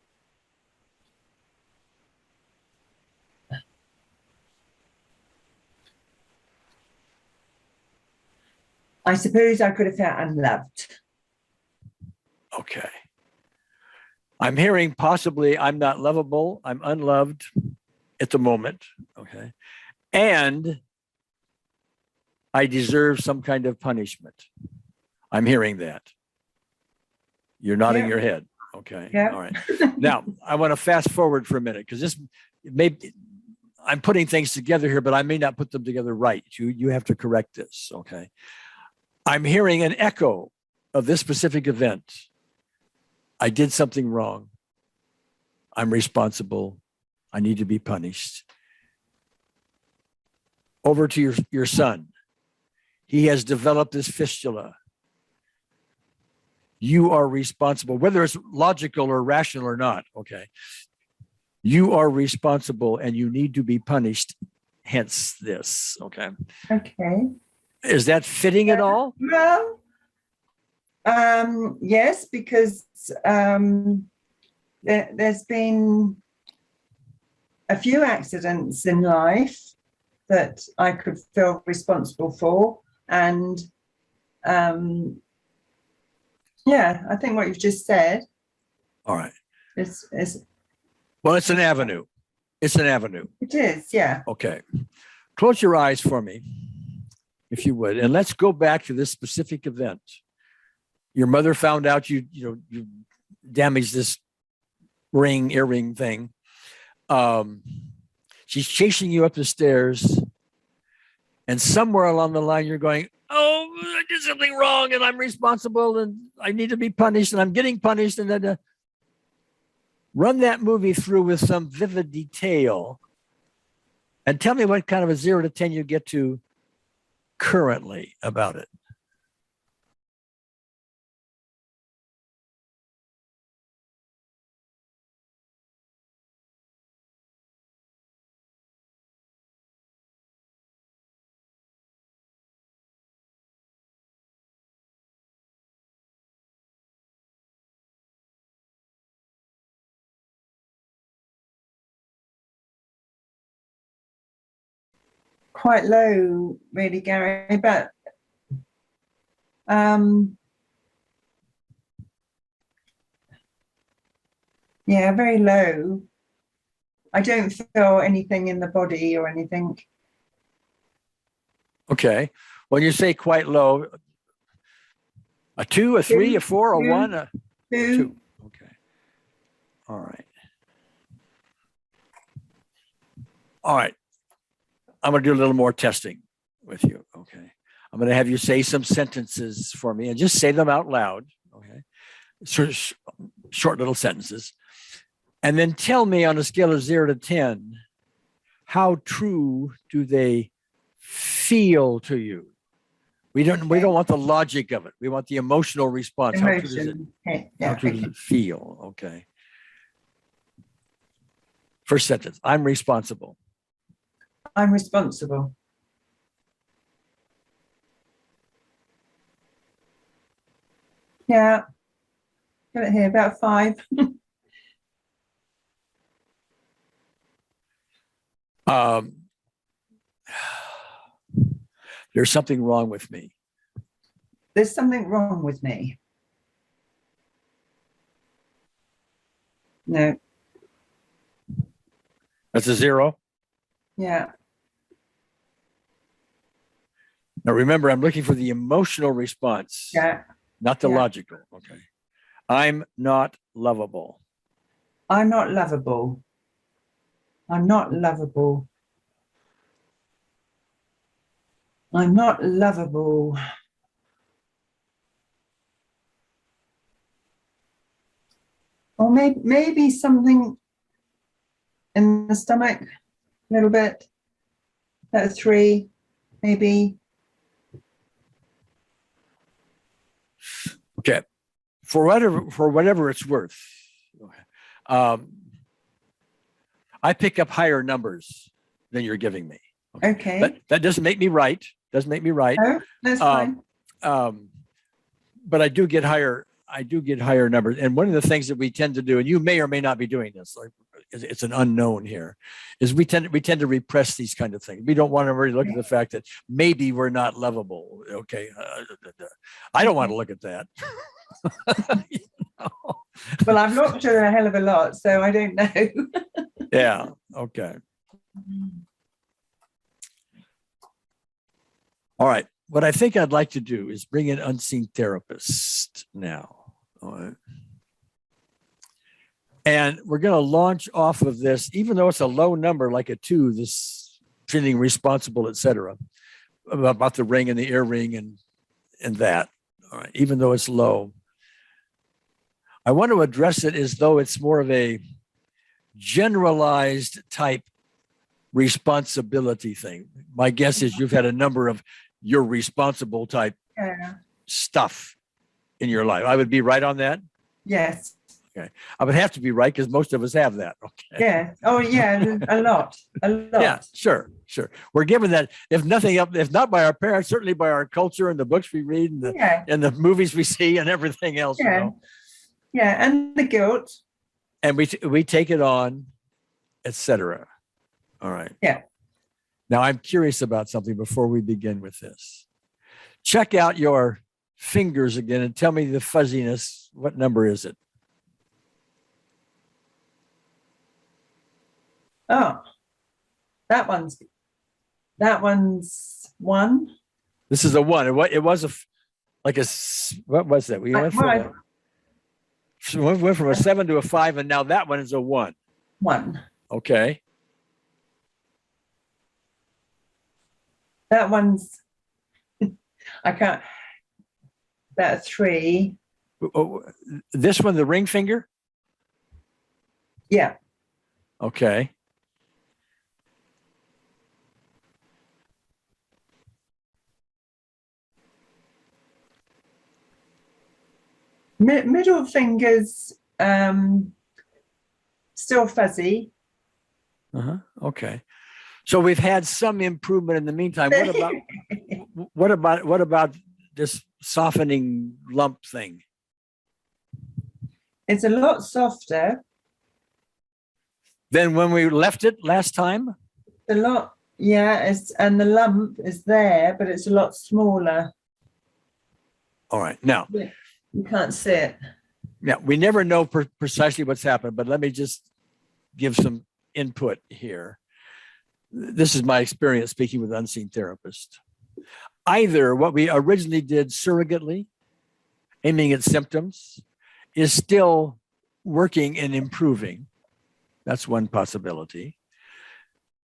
suppose I could have felt unloved. Okay. I'm hearing possibly I'm not lovable, I'm unloved at the moment. Okay. And I deserve some kind of punishment. I'm hearing that. You're nodding your head. Okay. Yeah. All right. Now, I want to fast forward for a minute because I'm putting things together here, but I may not put them together right. You have to correct this. Okay. I'm hearing an echo of this specific event. I did something wrong. I'm responsible. I need to be punished. Over to your son. He has developed this fistula. You are responsible, whether it's logical or rational or not. Okay. You are responsible and you need to be punished. Hence this. Okay. Okay. Is that fitting at all? Well, yes, because there's been a few accidents in life that I could feel responsible for. And yeah, I think what you've just said. All right. Is well, it's an avenue. It's an avenue. It is, yeah. Okay. Close your eyes for me, if you would, and let's go back to this specific event. Your mother found out you damaged this earring thing. She's chasing you up the stairs, and somewhere along the line, you're going, "Oh, I did something wrong, and I'm responsible, and I need to be punished, and I'm getting punished." And then run that movie through with some vivid detail, and tell me what kind of a 0 to 10 you get to currently about it. Quite low, really, Gary, but yeah, very low. I don't feel anything in the body or anything. Okay. When you say quite low, a 2, a 3, a 4, a 1, a 2. Okay. All right. All right. I'm going to do a little more testing with you. Okay. I'm going to have you say some sentences for me and just say them out loud. Okay. Short little sentences. And then tell me on a scale of 0 to 10, how true do they feel to you? We don't want the logic of it. We want the emotional response. Emotion. How true does it feel? Okay. First sentence, I'm responsible. I'm responsible. Yeah. Got it here, about 5. There's something wrong with me. There's something wrong with me. No. That's a 0? Yeah. Now remember, I'm looking for the emotional response, not the logical. Okay. I'm not lovable. I'm not lovable. I'm not lovable. I'm not lovable. Or maybe something in the stomach, a little bit. About 3, maybe. Okay. For whatever it's worth, I pick up higher numbers than you're giving me. Okay. That doesn't make me right. Doesn't make me right. Oh, that's fine. But I do get higher numbers. And one of the things that we tend to do, and you may or may not be doing this, like it's an unknown here, is we tend to repress these kind of things. We don't want to really look at the fact that maybe we're not lovable. Okay. I don't want to look at that. You know? Well, I've looked at a hell of a lot, so I don't know. Yeah. Okay. All right. What I think I'd like to do is bring in unseen therapist now. All right. And we're going to launch off of this, even though it's a low number, like a 2, this feeling responsible, etc., about the ring and the earring and that. All right. Even though it's low, I want to address it as though it's more of a generalized type responsibility thing. My guess is you've had a number of you're responsible type stuff in your life. I would be right on that? Yes. Okay. I would have to be right because most of us have that. Okay. Yeah. Oh, yeah. A lot. Yeah, sure. We're given that, if nothing else, if not by our parents, certainly by our culture and the books we read and the movies we see and everything else. Yeah. You know? Yeah. And the guilt. And we take it on, etc. All right. Yeah. Now I'm curious about something before we begin with this. Check out your fingers again and tell me the fuzziness. What number is it? Oh, that one's 1. This is a 1. It was what was that? We went from a 7 to a 5, and now that one is a 1. 1. Okay. That one's, I can't, that's 3. Oh, this one, the ring finger? Yeah. Okay. Middle finger's still fuzzy. Okay. So we've had some improvement in the meantime. What about this softening lump thing? It's a lot softer. Than when we left it last time? A lot, yeah, and the lump is there, but it's a lot smaller. All right. Now, you can't see it. Yeah, we never know precisely what's happened, but let me just give some input here. This is my experience speaking with unseen therapists. Either what we originally did surrogately, aiming at symptoms, is still working and improving. That's one possibility.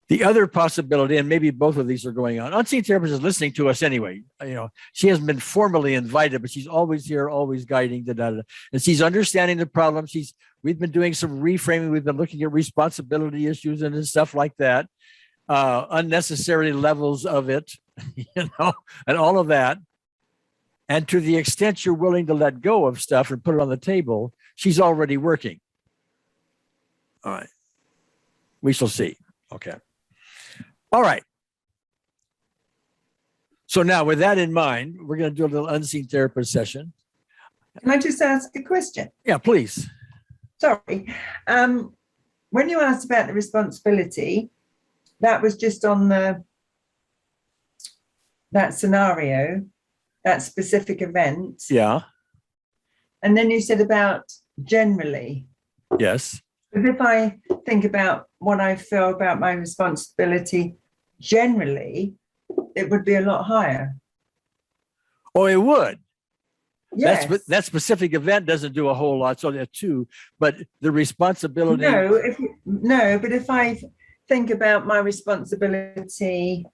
The other possibility, and maybe both of these are going on, unseen therapist is listening to us anyway. You know, she hasn't been formally invited, but she's always here, always guiding, and she's understanding the problem. We've been doing some reframing. We've been looking at responsibility issues and stuff like that, unnecessary levels of it, you know, and all of that. And to the extent you're willing to let go of stuff and put it on the table, she's already working. All right. We shall see. Okay. All right. So now with that in mind, we're going to do a little unseen therapist session. Can I just ask a question? Yeah, please. Sorry. When you asked about the responsibility, that was just on that scenario, that specific event. Yeah. And then you said about generally. Yes. But if I think about what I feel about my responsibility generally, it would be a lot higher. Oh, it would. Yes. That specific event doesn't do a whole lot. So there are 2, but the responsibility. No, but if I think about my responsibility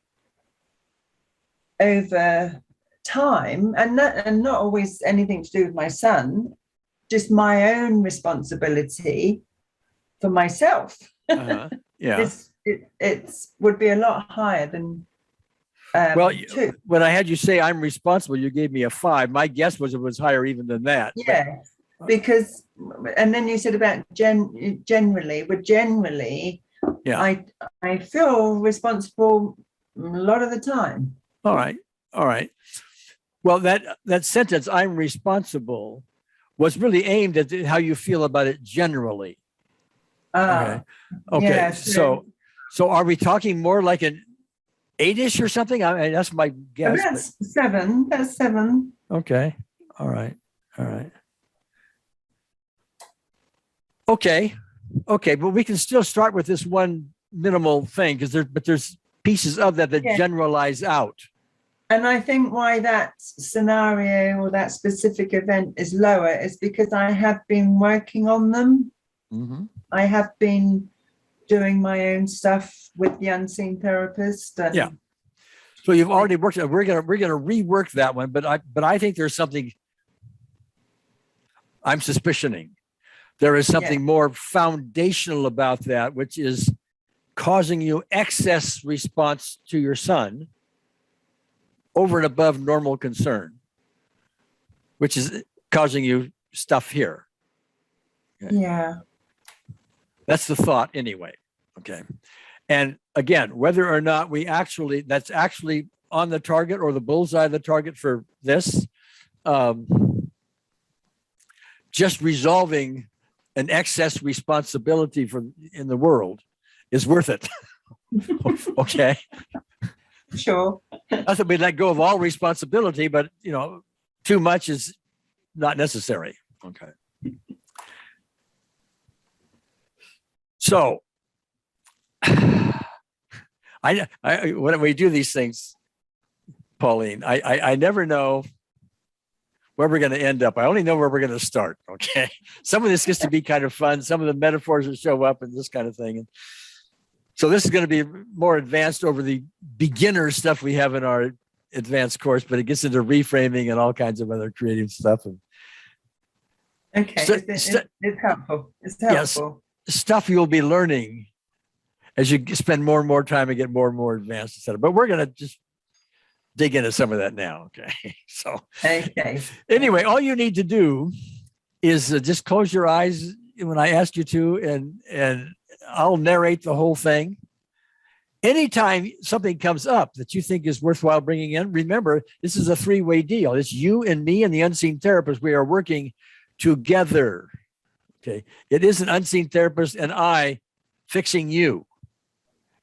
over time, and not always anything to do with my son, just my own responsibility for myself. Yeah. It would be a lot higher than. Well, 2. When I had you say I'm responsible, you gave me a 5. My guess was it was higher even than that. Yeah, because, and then you said about generally, but generally, yeah, I feel responsible a lot of the time. All right. Well, that sentence, I'm responsible, was really aimed at how you feel about it generally. Okay. Yeah, so are we talking more like an 8-ish or something? I mean, that's my guess. That's 7. That's 7. Okay. All right. Okay. But we can still start with this one minimal thing because there's pieces of that generalize out. And I think why that scenario or that specific event is lower is because I have been working on them. Mm-hmm. I have been doing my own stuff with the unseen therapist. Yeah. So you've already worked. We're gonna rework that one, but I think there's something I'm suspicioning. There is something more foundational about that, which is causing you excess response to your son over and above normal concern, which is causing you stuff here. Okay. Yeah. That's the thought anyway. Okay. And again, whether or not that's actually on the target or the bullseye of the target for this, just resolving an excess responsibility in the world is worth it. Okay. Sure. Not that we let go of all responsibility, but too much is not necessary. Okay. So when we do these things, Pauline, I never know where we're going to end up. I only know where we're going to start. Okay. Some of this gets to be kind of fun. Some of the metaphors that show up and this kind of thing. And so this is going to be more advanced over the beginner stuff we have in our advanced course, but it gets into reframing and all kinds of other creative stuff. Okay. So, it's helpful. It's helpful. Yes, stuff you'll be learning as you spend more and more time and get more and more advanced, etc. But we're going to just dig into some of that now. Okay. So anyway, all you need to do is just close your eyes when I ask you to, and I'll narrate the whole thing. Anytime something comes up that you think is worthwhile bringing in, remember, this is a three-way deal. It's you and me and the unseen therapist. We are working together. Okay. It is an unseen therapist and I fixing you.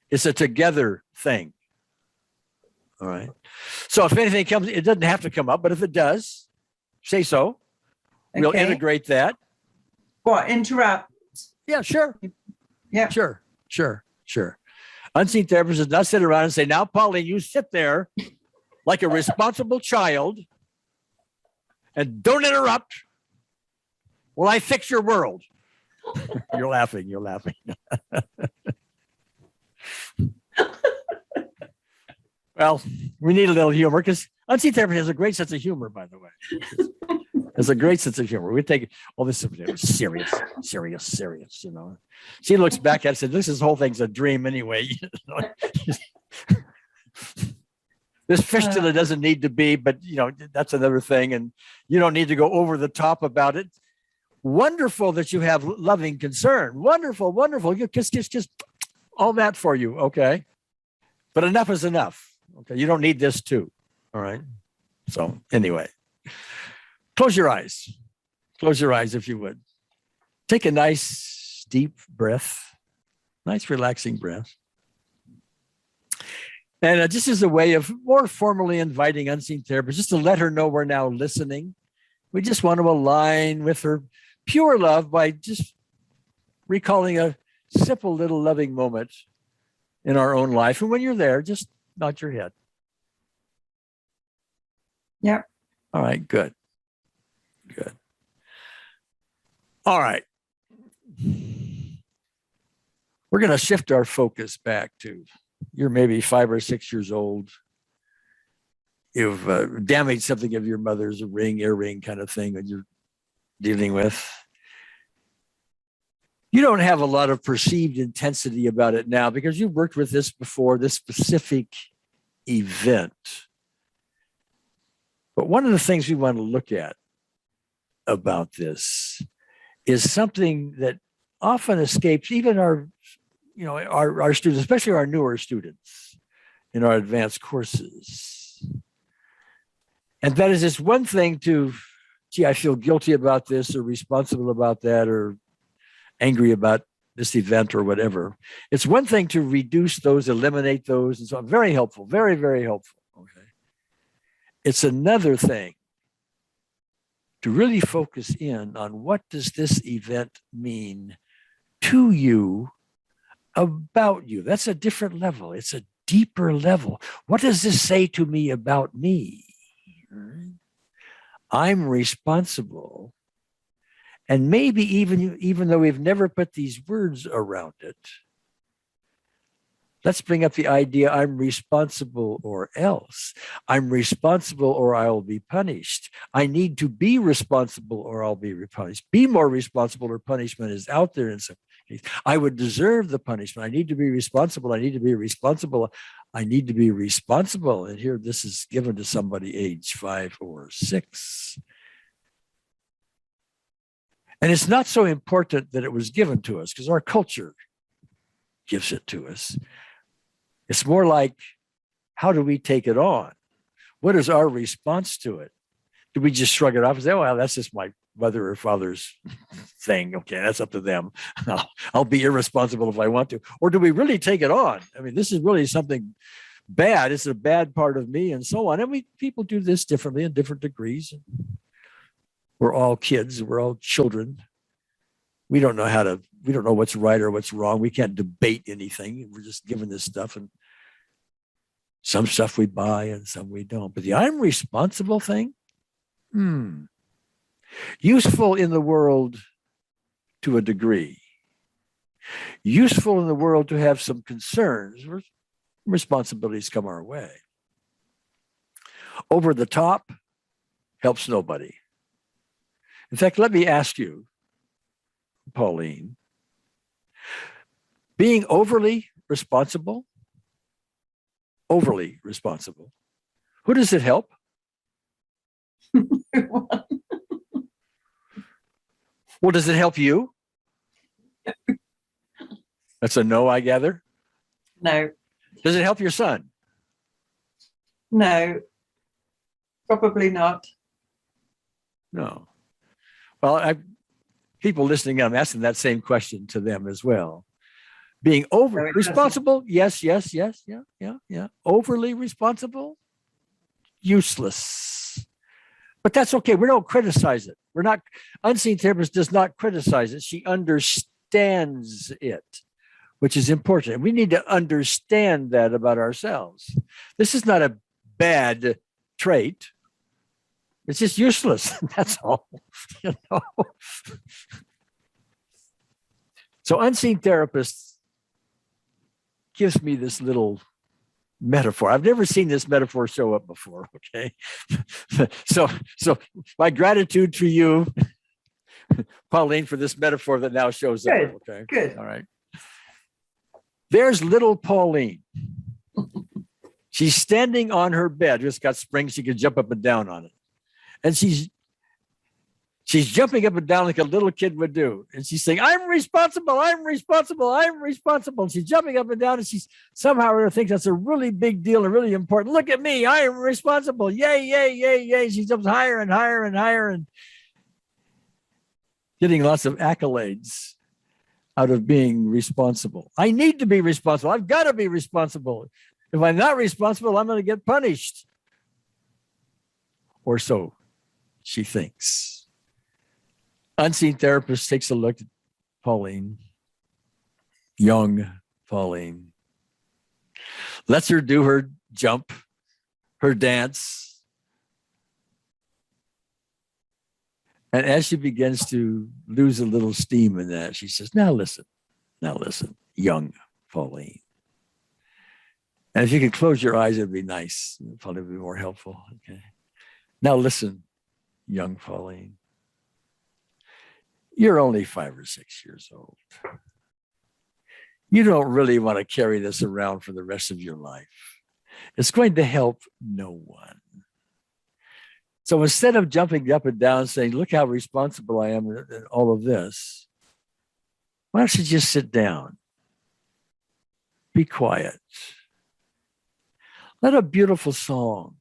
It's a together thing. All right. So if anything comes, it doesn't have to come up, but if it does, say so. Okay. We'll integrate that. What, interrupt? Yeah, sure. Yeah. Sure. Unseen therapist does not sit around and say, now, Pauline, you sit there like a responsible child and don't interrupt while I fix your world. You're laughing. Well, we need a little humor because unseen therapy has a great sense of humor, by the way. Has a great sense of humor. We take all this serious. She looks back at it and said, this whole thing's a dream anyway. This fistula doesn't need to be, but that's another thing. And you don't need to go over the top about it. Wonderful that you have loving concern. Wonderful. Just all that for you. Okay. But enough is enough. Okay. You don't need this too. All right. So anyway, close your eyes. Close your eyes if you would. Take a nice deep breath. Nice relaxing breath. And just as a way of more formally inviting unseen therapist, just to let her know we're now listening. We just want to align with her pure love by just recalling a simple little loving moment in our own life. And when you're there, just nod your head. Yeah. All right, good. All right. We're going to shift our focus back to you're maybe 5 or 6 years old. You've damaged something of your mother's, a ring, earring kind of thing that you're dealing with. You don't have a lot of perceived intensity about it now because you've worked with this before, this specific event. But one of the things we want to look at about this is something that often escapes even our students, especially our newer students in our advanced courses. And that is, it's one thing to, I feel guilty about this or responsible about that or angry about this event or whatever. It's one thing to reduce those, eliminate those, and so on. Very helpful, very, very helpful. Okay. It's another thing to really focus in on what does this event mean to you, about you. That's a different level. It's a deeper level. What does this say to me about me? I'm responsible. And maybe even though we've never put these words around it, Let's bring up the idea I'm responsible or else. I'm responsible or I'll be punished. I need to be responsible or I'll be punished. Be more responsible or punishment is out there in some case. I would deserve the punishment. I need to be responsible. I need to be responsible. I need to be responsible. And here this is given to somebody age 5 or 6. And it's not so important that it was given to us because our culture gives it to us. It's more like, how do we take it on? What is our response to it? Do we just shrug it off and say, oh, well, that's just my mother or father's thing. Okay, that's up to them. I'll be irresponsible if I want to. Or do we really take it on? I mean, this is really something bad. It's a bad part of me and so on. And people do this differently in different degrees. We're all kids. We're all children. We don't know what's right or what's wrong. We can't debate anything. We're just given this stuff, and some stuff we buy and some we don't. But the I'm responsible thing, useful in the world to a degree. Useful in the world to have some concerns. Responsibilities come our way. Over the top helps nobody. In fact, let me ask you, Pauline, being overly responsible, who does it help? Well, does it help you? That's a no, I gather? No. Does it help your son? No, probably not. No. Well, people listening, I'm asking that same question to them as well. Being responsible, yes. Overly responsible, useless. But that's okay. We don't criticize it. We're not, unseen therapist does not criticize it. She understands it, which is important. We need to understand that about ourselves. This is not a bad trait. It's just useless. That's all. You know? So unseen therapist gives me this little metaphor. I've never seen this metaphor show up before. Okay. So my gratitude to you, Pauline, for this metaphor that now shows up. Okay. Good. All right. There's little Pauline. She's standing on her bed. Just got springs. She can jump up and down on it. And she's jumping up and down like a little kid would do. And she's saying, I'm responsible. And she's jumping up and down, and she's somehow or other thinks that's a really big deal and really important. Look at me. I am responsible. Yay, yay, yay, yay. She jumps higher and higher and higher and getting lots of accolades out of being responsible. I need to be responsible. I've got to be responsible. If I'm not responsible, I'm going to get punished. Or so she thinks. Unseen therapist takes a look at Pauline, young Pauline, lets her do her jump, her dance. And as she begins to lose a little steam in that, she says, now listen, young Pauline. And if you could close your eyes, it'd be nice. It'd probably be more helpful. Okay. Now listen, young Pauline. You're only 5 or 6 years old. You don't really want to carry this around for the rest of your life. It's going to help no one. So instead of jumping up and down saying, look how responsible I am in all of this, why don't you just sit down? Be quiet. Let a beautiful song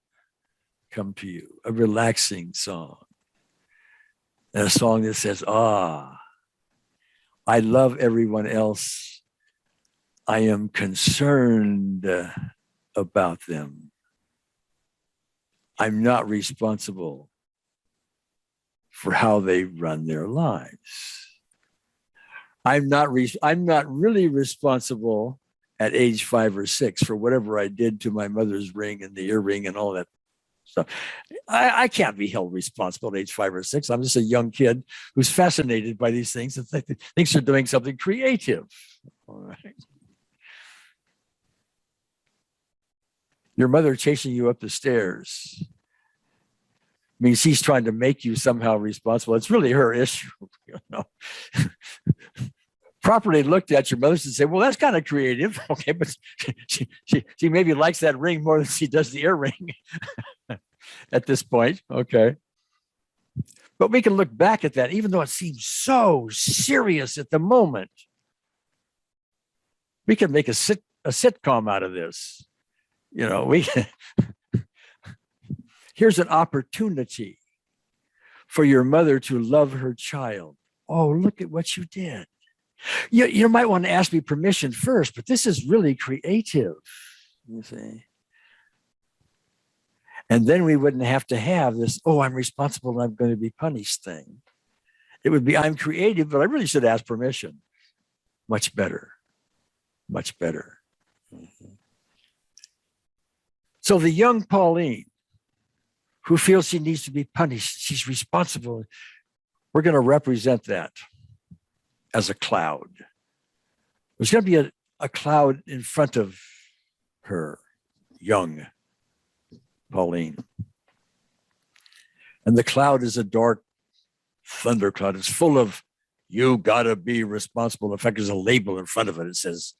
come to you, a relaxing song. And a song that says, I love everyone else. I am concerned about them. I'm not responsible for how they run their lives. I'm not really responsible at age 5 or 6 for whatever I did to my mother's ring and the earring and all that stuff. I can't be held responsible at age 5 or 6. I'm just a young kid who's fascinated by these things and thinks they're doing something creative. All right. Your mother chasing you up the stairs means she's trying to make you somehow responsible. It's really her issue. You know? Properly looked at, your mother should say, well, that's kind of creative. Okay, but she maybe likes that ring more than she does the earring at this point. Okay. But we can look back at that, even though it seems so serious at the moment. We can make a sitcom out of this. You know, here's an opportunity for your mother to love her child. Oh, look at what you did. You might want to ask me permission first, but this is really creative, you see. And then we wouldn't have to have this, oh, I'm responsible and I'm going to be punished thing. It would be, I'm creative, but I really should ask permission. Much better. Much better. Mm-hmm. So the young Pauline, who feels she needs to be punished, she's responsible, we're going to represent that as a cloud. There's going to be a cloud in front of her, young Pauline. And the cloud is a dark thundercloud. It's full of, you gotta be responsible. In fact, there's a label in front of it. It says,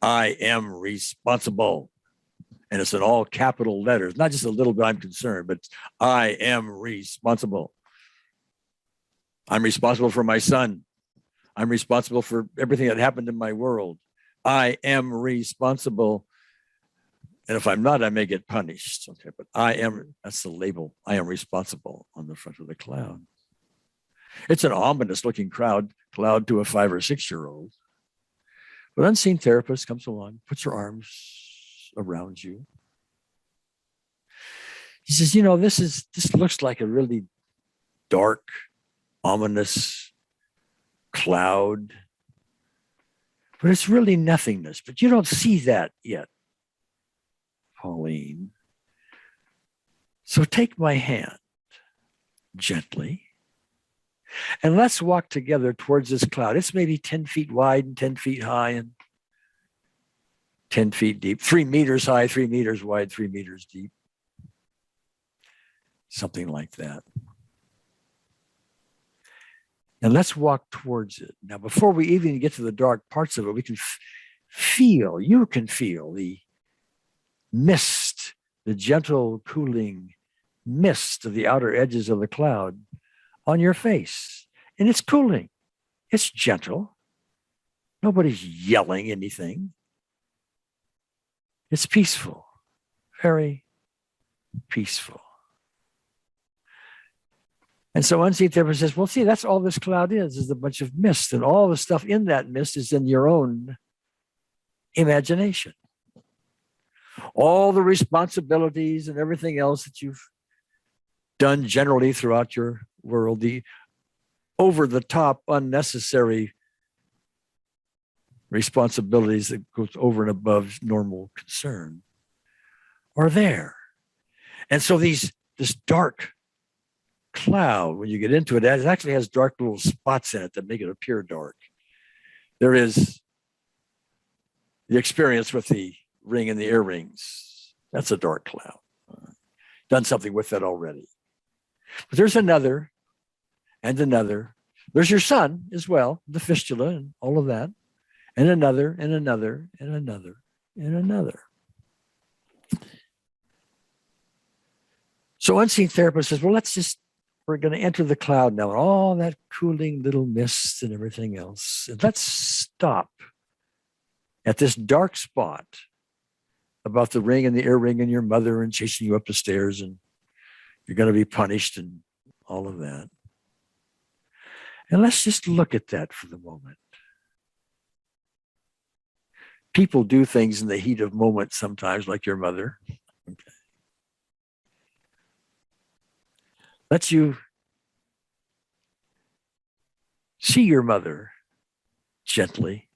I am responsible. And it's in all capital letters, not just a little bit, I'm concerned, but I am responsible. I'm responsible for my son. I'm responsible for everything that happened in my world. I am responsible. And if I'm not, I may get punished. Okay, but I am, that's the label. I am responsible on the front of the cloud. It's an ominous looking cloud to a 5 or 6 year old. But unseen therapist comes along, puts her arms around you. He says, you know, this looks like a really dark, ominous cloud, but it's really nothingness. But you don't see that yet, Pauline. So take my hand gently and let's walk together towards this cloud. It's maybe 10 feet wide and 10 feet high and 10 feet deep, 3 meters high, 3 meters wide, 3 meters deep. Something like that. And let's walk towards it. Now, before we even get to the dark parts of it, we can feel, you can feel the mist, the gentle, cooling mist of the outer edges of the cloud on your face. And it's cooling. It's gentle. Nobody's yelling anything. It's peaceful, very peaceful. And so unseen therapist says, well, see, that's all this cloud is a bunch of mist. And all the stuff in that mist is in your own imagination. All the responsibilities and everything else that you've done generally throughout your world, the over-the-top, unnecessary responsibilities that goes over and above normal concern are there. And so this dark cloud, when you get into it, it actually has dark little spots in it that make it appear dark. There is the experience with the ring and the earrings. That's a dark cloud. Done something with that already. But there's another and another. There's your son as well, the fistula and all of that. And another and another and another and another. So unseen therapist says, well, we're going to enter the cloud now, and all that cooling little mist and everything else. And let's stop at this dark spot about the ring and the earring and your mother and chasing you up the stairs and you're going to be punished and all of that. And let's just look at that for the moment. People do things in the heat of moment sometimes, like your mother. Okay. Let you see your mother gently.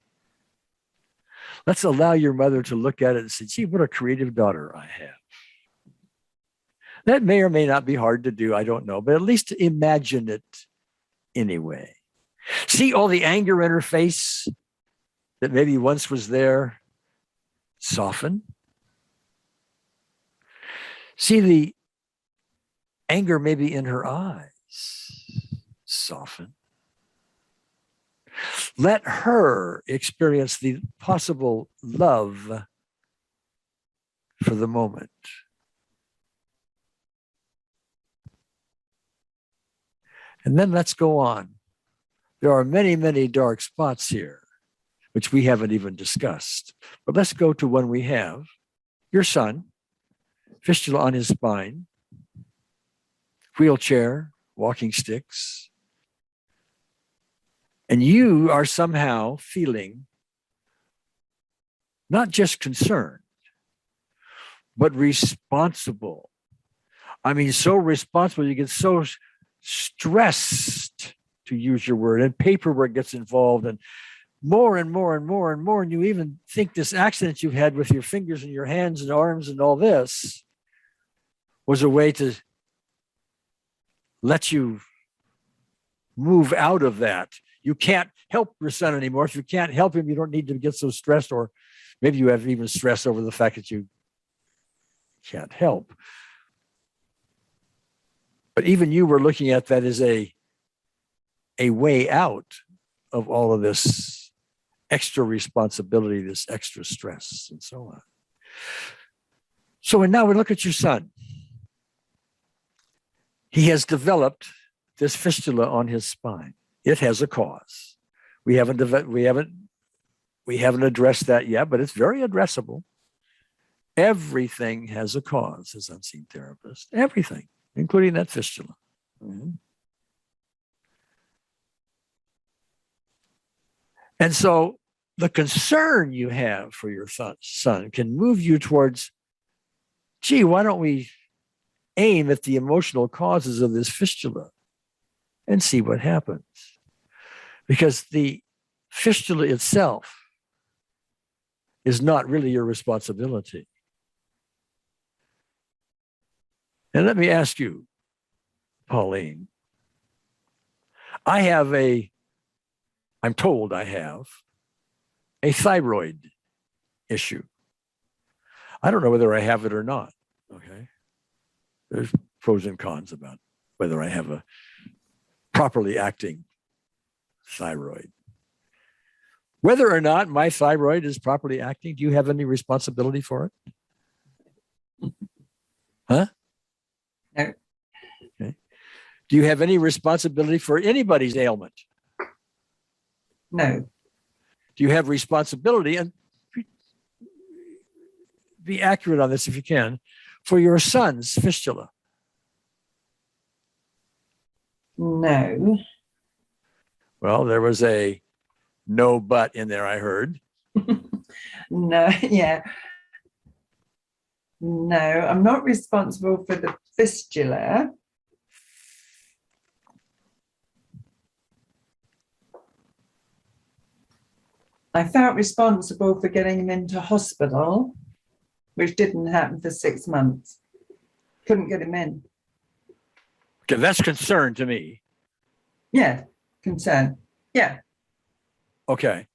Let's allow your mother to look at it and say, gee, what a creative daughter I have. That may or may not be hard to do, I don't know, but at least imagine it anyway. See all the anger in her face that maybe once was there, soften See the anger maybe in her eyes soften. Let her experience the possible love for the moment. And then let's go on. There are many, many dark spots here, which we haven't even discussed. But let's go to one we have. Your son, fistula on his spine, wheelchair, walking sticks. And you are somehow feeling not just concerned, but responsible. I mean, so responsible, you get so stressed, to use your word, and paperwork gets involved, and more and more and more and more. And you even think this accident you've had with your fingers and your hands and arms and all this was a way to let you move out of that. You can't help your son anymore. If you can't help him, you don't need to get so stressed, or maybe you have even stress over the fact that you can't help. But even you were looking at that as a way out of all of this extra responsibility, this extra stress, and so on. So, and now we look at your son. He has developed this fistula on his spine. It has a cause. We haven't addressed that yet, but it's very addressable. Everything has a cause, as unseen therapist. Everything, including that fistula. Mm-hmm. And so the concern you have for your son can move you towards, gee, why don't we aim at the emotional causes of this fistula and see what happens? Because the fistula itself is not really your responsibility. And let me ask you, Pauline, I'm told I have a thyroid issue. I don't know whether I have it or not, okay? There's pros and cons about whether I have a properly acting thyroid. Whether or not my thyroid is properly acting, do you have any responsibility for it? Huh? No. Okay. Do you have any responsibility for anybody's ailment? No. Do you have responsibility, and be accurate on this if you can, for your son's fistula? No. Well, there was a no but in there, I heard. No, yeah. No, I'm not responsible for the fistula. I felt responsible for getting him into hospital, which didn't happen for 6 months. Couldn't get him in. Okay, that's concern to me. Yeah, concern. Yeah. Okay.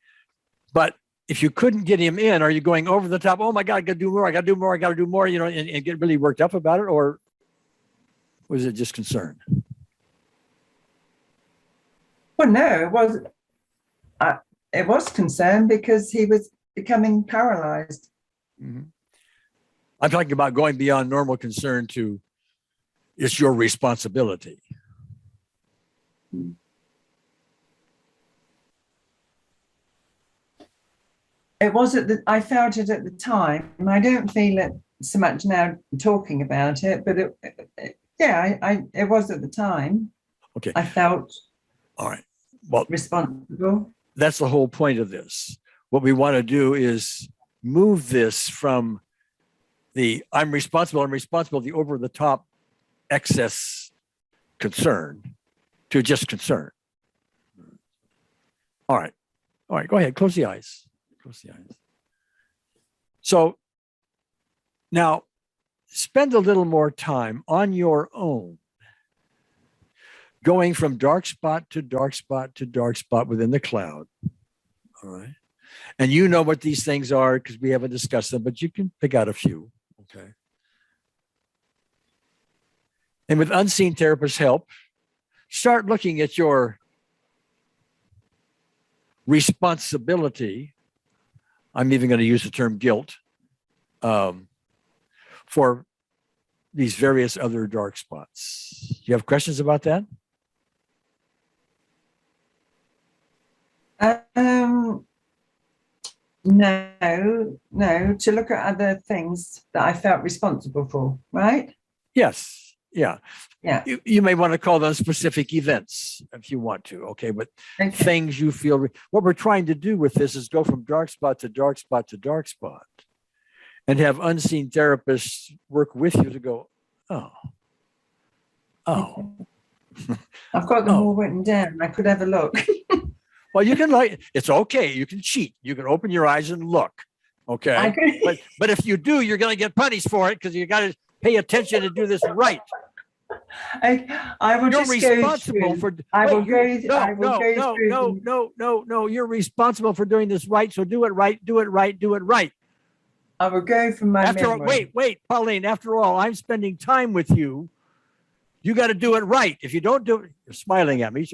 But if you couldn't get him in, are you going over the top? Oh my God, I got to do more. I got to do more. I got to do more, you know, and get really worked up about it? Or was it just concern? Well, no, it was concern because he was becoming paralyzed. Mm-hmm. I'm talking about going beyond normal concern to it's your responsibility. It was I felt it at the time, and I don't feel it so much now talking about it, but it was at the time. Okay. I felt all right. Well, responsible. That's the whole point of this. What we want to do is move this from the I'm responsible, the over the top excess concern to just concern. All right. Go ahead. Close the eyes. So now spend a little more time on your own, going from dark spot to dark spot to dark spot within the cloud. All right. And you know what these things are because we haven't discussed them, but you can pick out a few. Okay. And with unseen therapist help, start looking at your responsibility. I'm even going to use the term guilt for these various other dark spots. You have questions about that? No, to look at other things that I felt responsible for, right? Yes. Yeah. Yeah. You may want to call them specific events if you want to. Okay. But things you feel, what we're trying to do with this is go from dark spot to dark spot to dark spot and have unseen therapists work with you to go, oh. I've got them all written down. I could have a look. Well, you can it's okay. You can cheat. You can open your eyes and look. Okay. But if you do, you're going to get punished for it because you got to pay attention and do this right. I will You're just responsible go through. No. You're responsible for doing this right. So do it right. Do it right. Do it right. I will go from my memory. Wait, Pauline. After all, I'm spending time with you. You got to do it right. If you don't do it, you're smiling at me.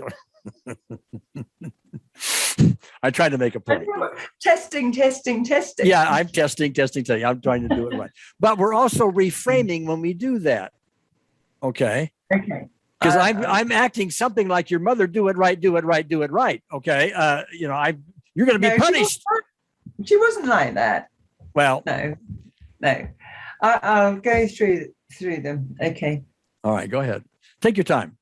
I tried to make a point. Testing. Yeah, I'm testing. I'm trying to do it right. But we're also reframing when we do that. Okay. Because I'm acting something like your mother. Do it right. Okay. You're going to be punished. She wasn't like that. Well, no. I'll go through them. Okay. All right. Go ahead. Take your time.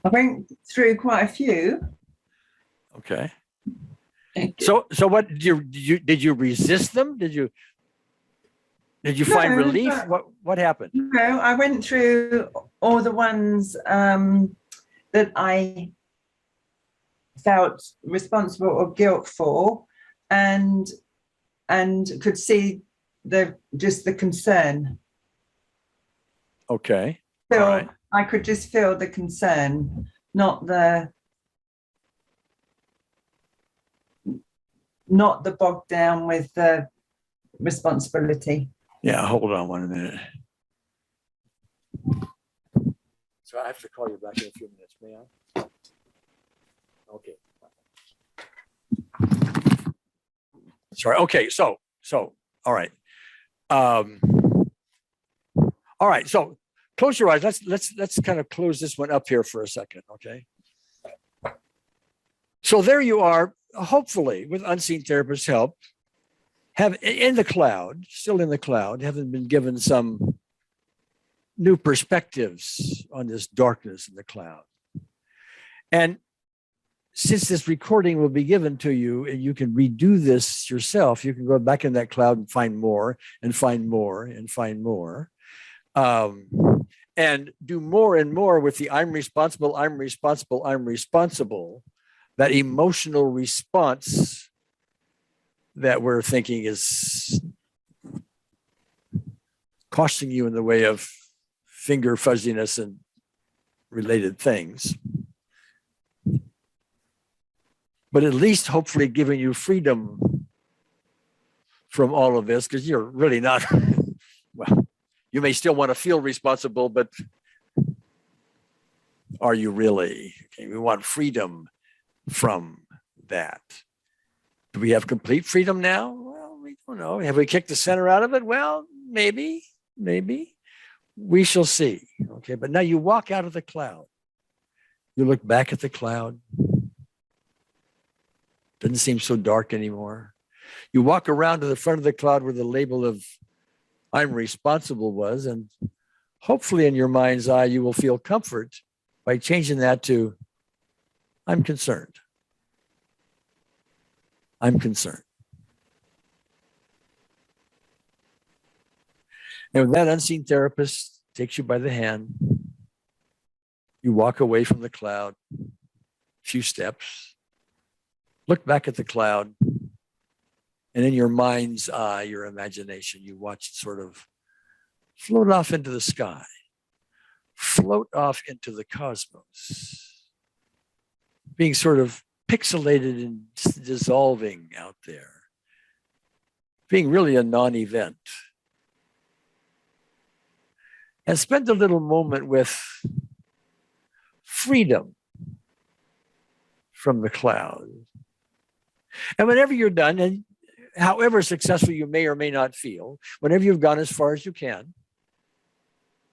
I went through quite a few. Okay. So what did you resist them? Did you find relief? What happened? No, I went through all the ones that I felt responsible or guilt for, and could see the concern. Okay. All right. I could just feel the concern, not the bogged down with the responsibility. Yeah, hold on 1 minute. So I have to call you back in a few minutes, may I? Okay. Sorry. Okay. So, all right. All right. So close your eyes. Let's kind of close this one up here for a second. Okay. So there you are, hopefully with unseen therapist help, still in the cloud, having been given some new perspectives on this darkness in the cloud. And since this recording will be given to you and you can redo this yourself, you can go back in that cloud and find more and find more and find more. And do more and more with the I'm responsible, that emotional response that we're thinking is costing you in the way of finger fuzziness and related things. But at least hopefully giving you freedom from all of this, because you're really not, well, you may still want to feel responsible, but are you really? Okay, we want freedom from that. Do we have complete freedom now? Well, we don't know. Have we kicked the center out of it? Well, maybe. We shall see. Okay, but now you walk out of the cloud. You look back at the cloud. Doesn't seem so dark anymore. You walk around to the front of the cloud where the label of I'm responsible was, and hopefully in your mind's eye, you will feel comfort by changing that to I'm concerned. I'm concerned. And when that unseen therapist takes you by the hand, you walk away from the cloud, a few steps, look back at the cloud, and in your mind's eye, your imagination, you watch it sort of float off into the sky, float off into the cosmos, being sort of pixelated and dissolving out there, being really a non-event. And spend a little moment with freedom from the cloud. And whenever you're done, and however successful you may or may not feel, whenever you've gone as far as you can,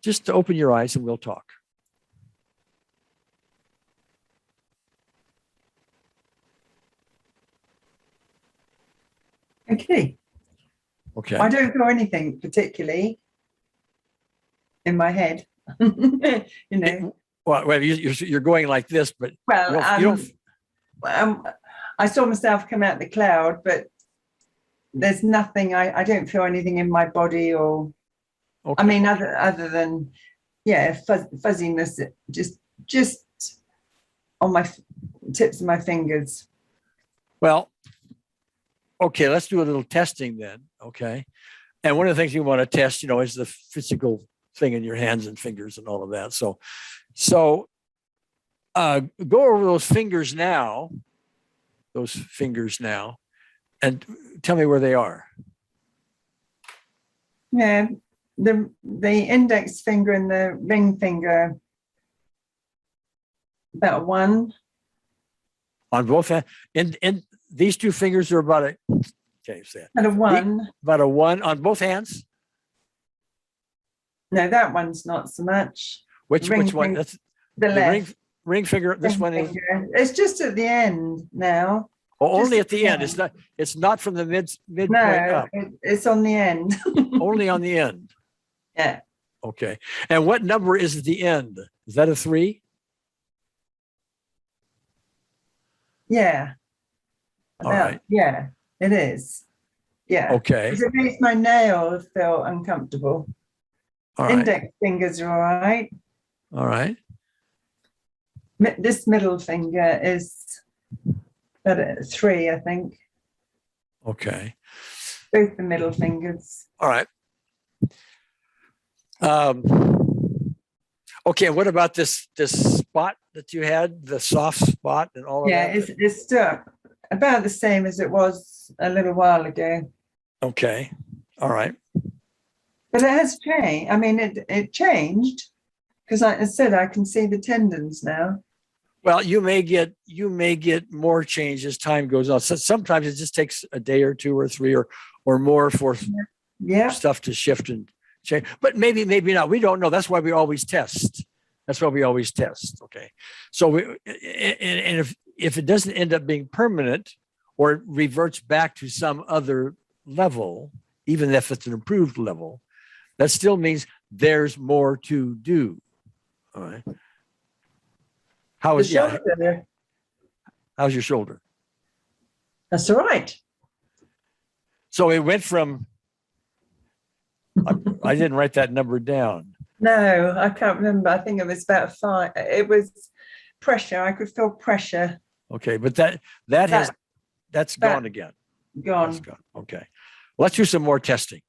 just to open your eyes and we'll talk. Okay. I don't know anything particularly in my head, you know. Well, you're going like this, but well, I saw myself come out the cloud, but there's nothing. I don't feel anything in my body, or I mean, other than fuzziness, just on my tips of my fingers. Well, okay, let's do a little testing then. Okay, and one of the things you want to test, is the physical thing in your hands and fingers and all of that. So go over those fingers now, and tell me where they are. Yeah, the index finger and the ring finger, about 1. On both hands, and these two fingers are about a. Okay, say it. About a 1. About a 1 on both hands. No, that one's not so much. Which one? That's the left. Ring finger. This one is. It's just at the end now. Oh, only at the end. It's not from the midpoint up. It's on the end. Only on the end. Yeah. Okay. And what number is at the end? Is that a 3? Yeah. All right. Yeah, it is. Yeah. Okay. Because it makes my nails feel uncomfortable. All right. Index fingers are all right. All right. This middle finger is at 3, I think. Okay. Both the middle fingers. All right. Okay. What about this spot that you had, the soft spot and all of that? Yeah, it's still about the same as it was a little while ago. Okay. All right. But it has changed. I mean, it changed because, like I said, I can see the tendons now. Well, you may get more change as time goes on. So sometimes it just takes a day or 2 or 3 or more for stuff to shift and change. But maybe not. We don't know. That's why we always test. Okay. So and if it doesn't end up being permanent or it reverts back to some other level, even if it's an improved level, that still means there's more to do. All right. How's your shoulder? That's all right. So it went from, I didn't write that number down. No, I can't remember. I think it was about 5. It was pressure. I could feel pressure. Okay, but that's gone again. Gone. That's gone. Okay. Let's do some more testing.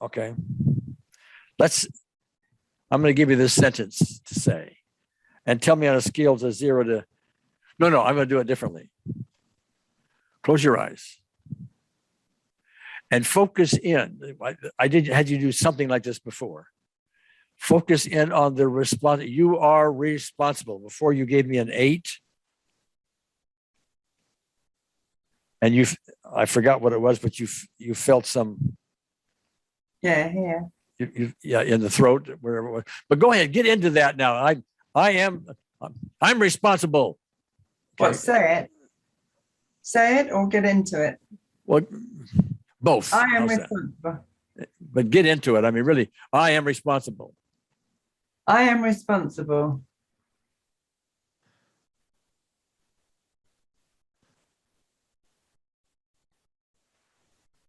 Okay. I'm going to give you this sentence to say and tell me on a scale of 0 to, no, I'm going to do it differently. Close your eyes and focus in. Had you do something like this before. Focus in on the response. You are responsible. Before you gave me an 8. And I forgot what it was, but you felt some. Yeah. Yeah, in the throat, wherever it was. But go ahead, get into that now. I'm responsible. Well, say it or get into it. Well, both. I am responsible. But get into it. I mean, really, I am responsible. I am responsible.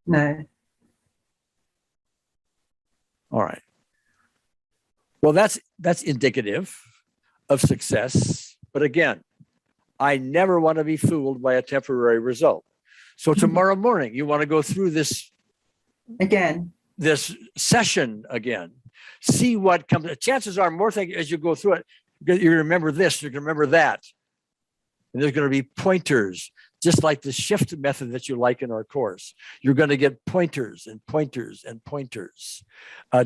No. All right. Well, that's indicative of success. But again, I never want to be fooled by a temporary result. So tomorrow morning, you want to go through this again, this session again, see what comes. Chances are more things as you go through it, you remember this, you can remember that. And there's going to be pointers, just like the shift method that you like in our course. You're going to get pointers and pointers and pointers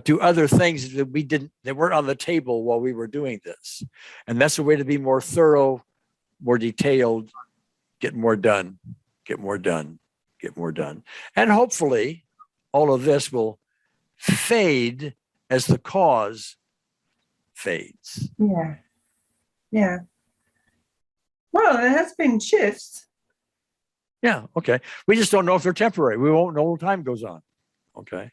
to other things that weren't on the table while we were doing this. And that's a way to be more thorough, more detailed, get more done, get more done, get more done. And hopefully all of this will fade as the cause fades. Yeah. Yeah. Well, there has been shifts. Yeah, okay. We just don't know if they're temporary. We won't know as time goes on. Okay.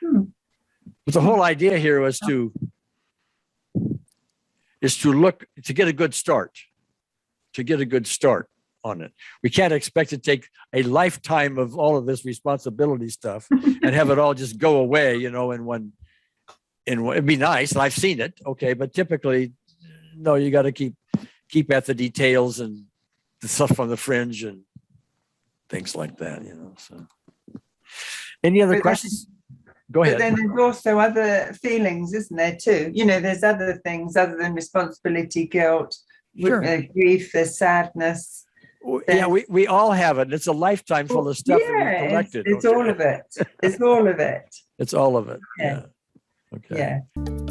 But the whole idea here was to get a good start, on it. We can't expect to take a lifetime of all of this responsibility stuff and have it all just go away, in one, it'd be nice. And I've seen it. Okay. But typically, no, you got to keep at the details and the stuff on the fringe and things like that, so. Any other questions? Go ahead. But then there's also other feelings, isn't there, too? There's other things other than responsibility, guilt, Sure. Grief, there's sadness. Yeah, we all have it. It's a lifetime full of stuff that we've collected. It's all of it. It's all of it. It's all of it. Yeah. Okay. Yeah.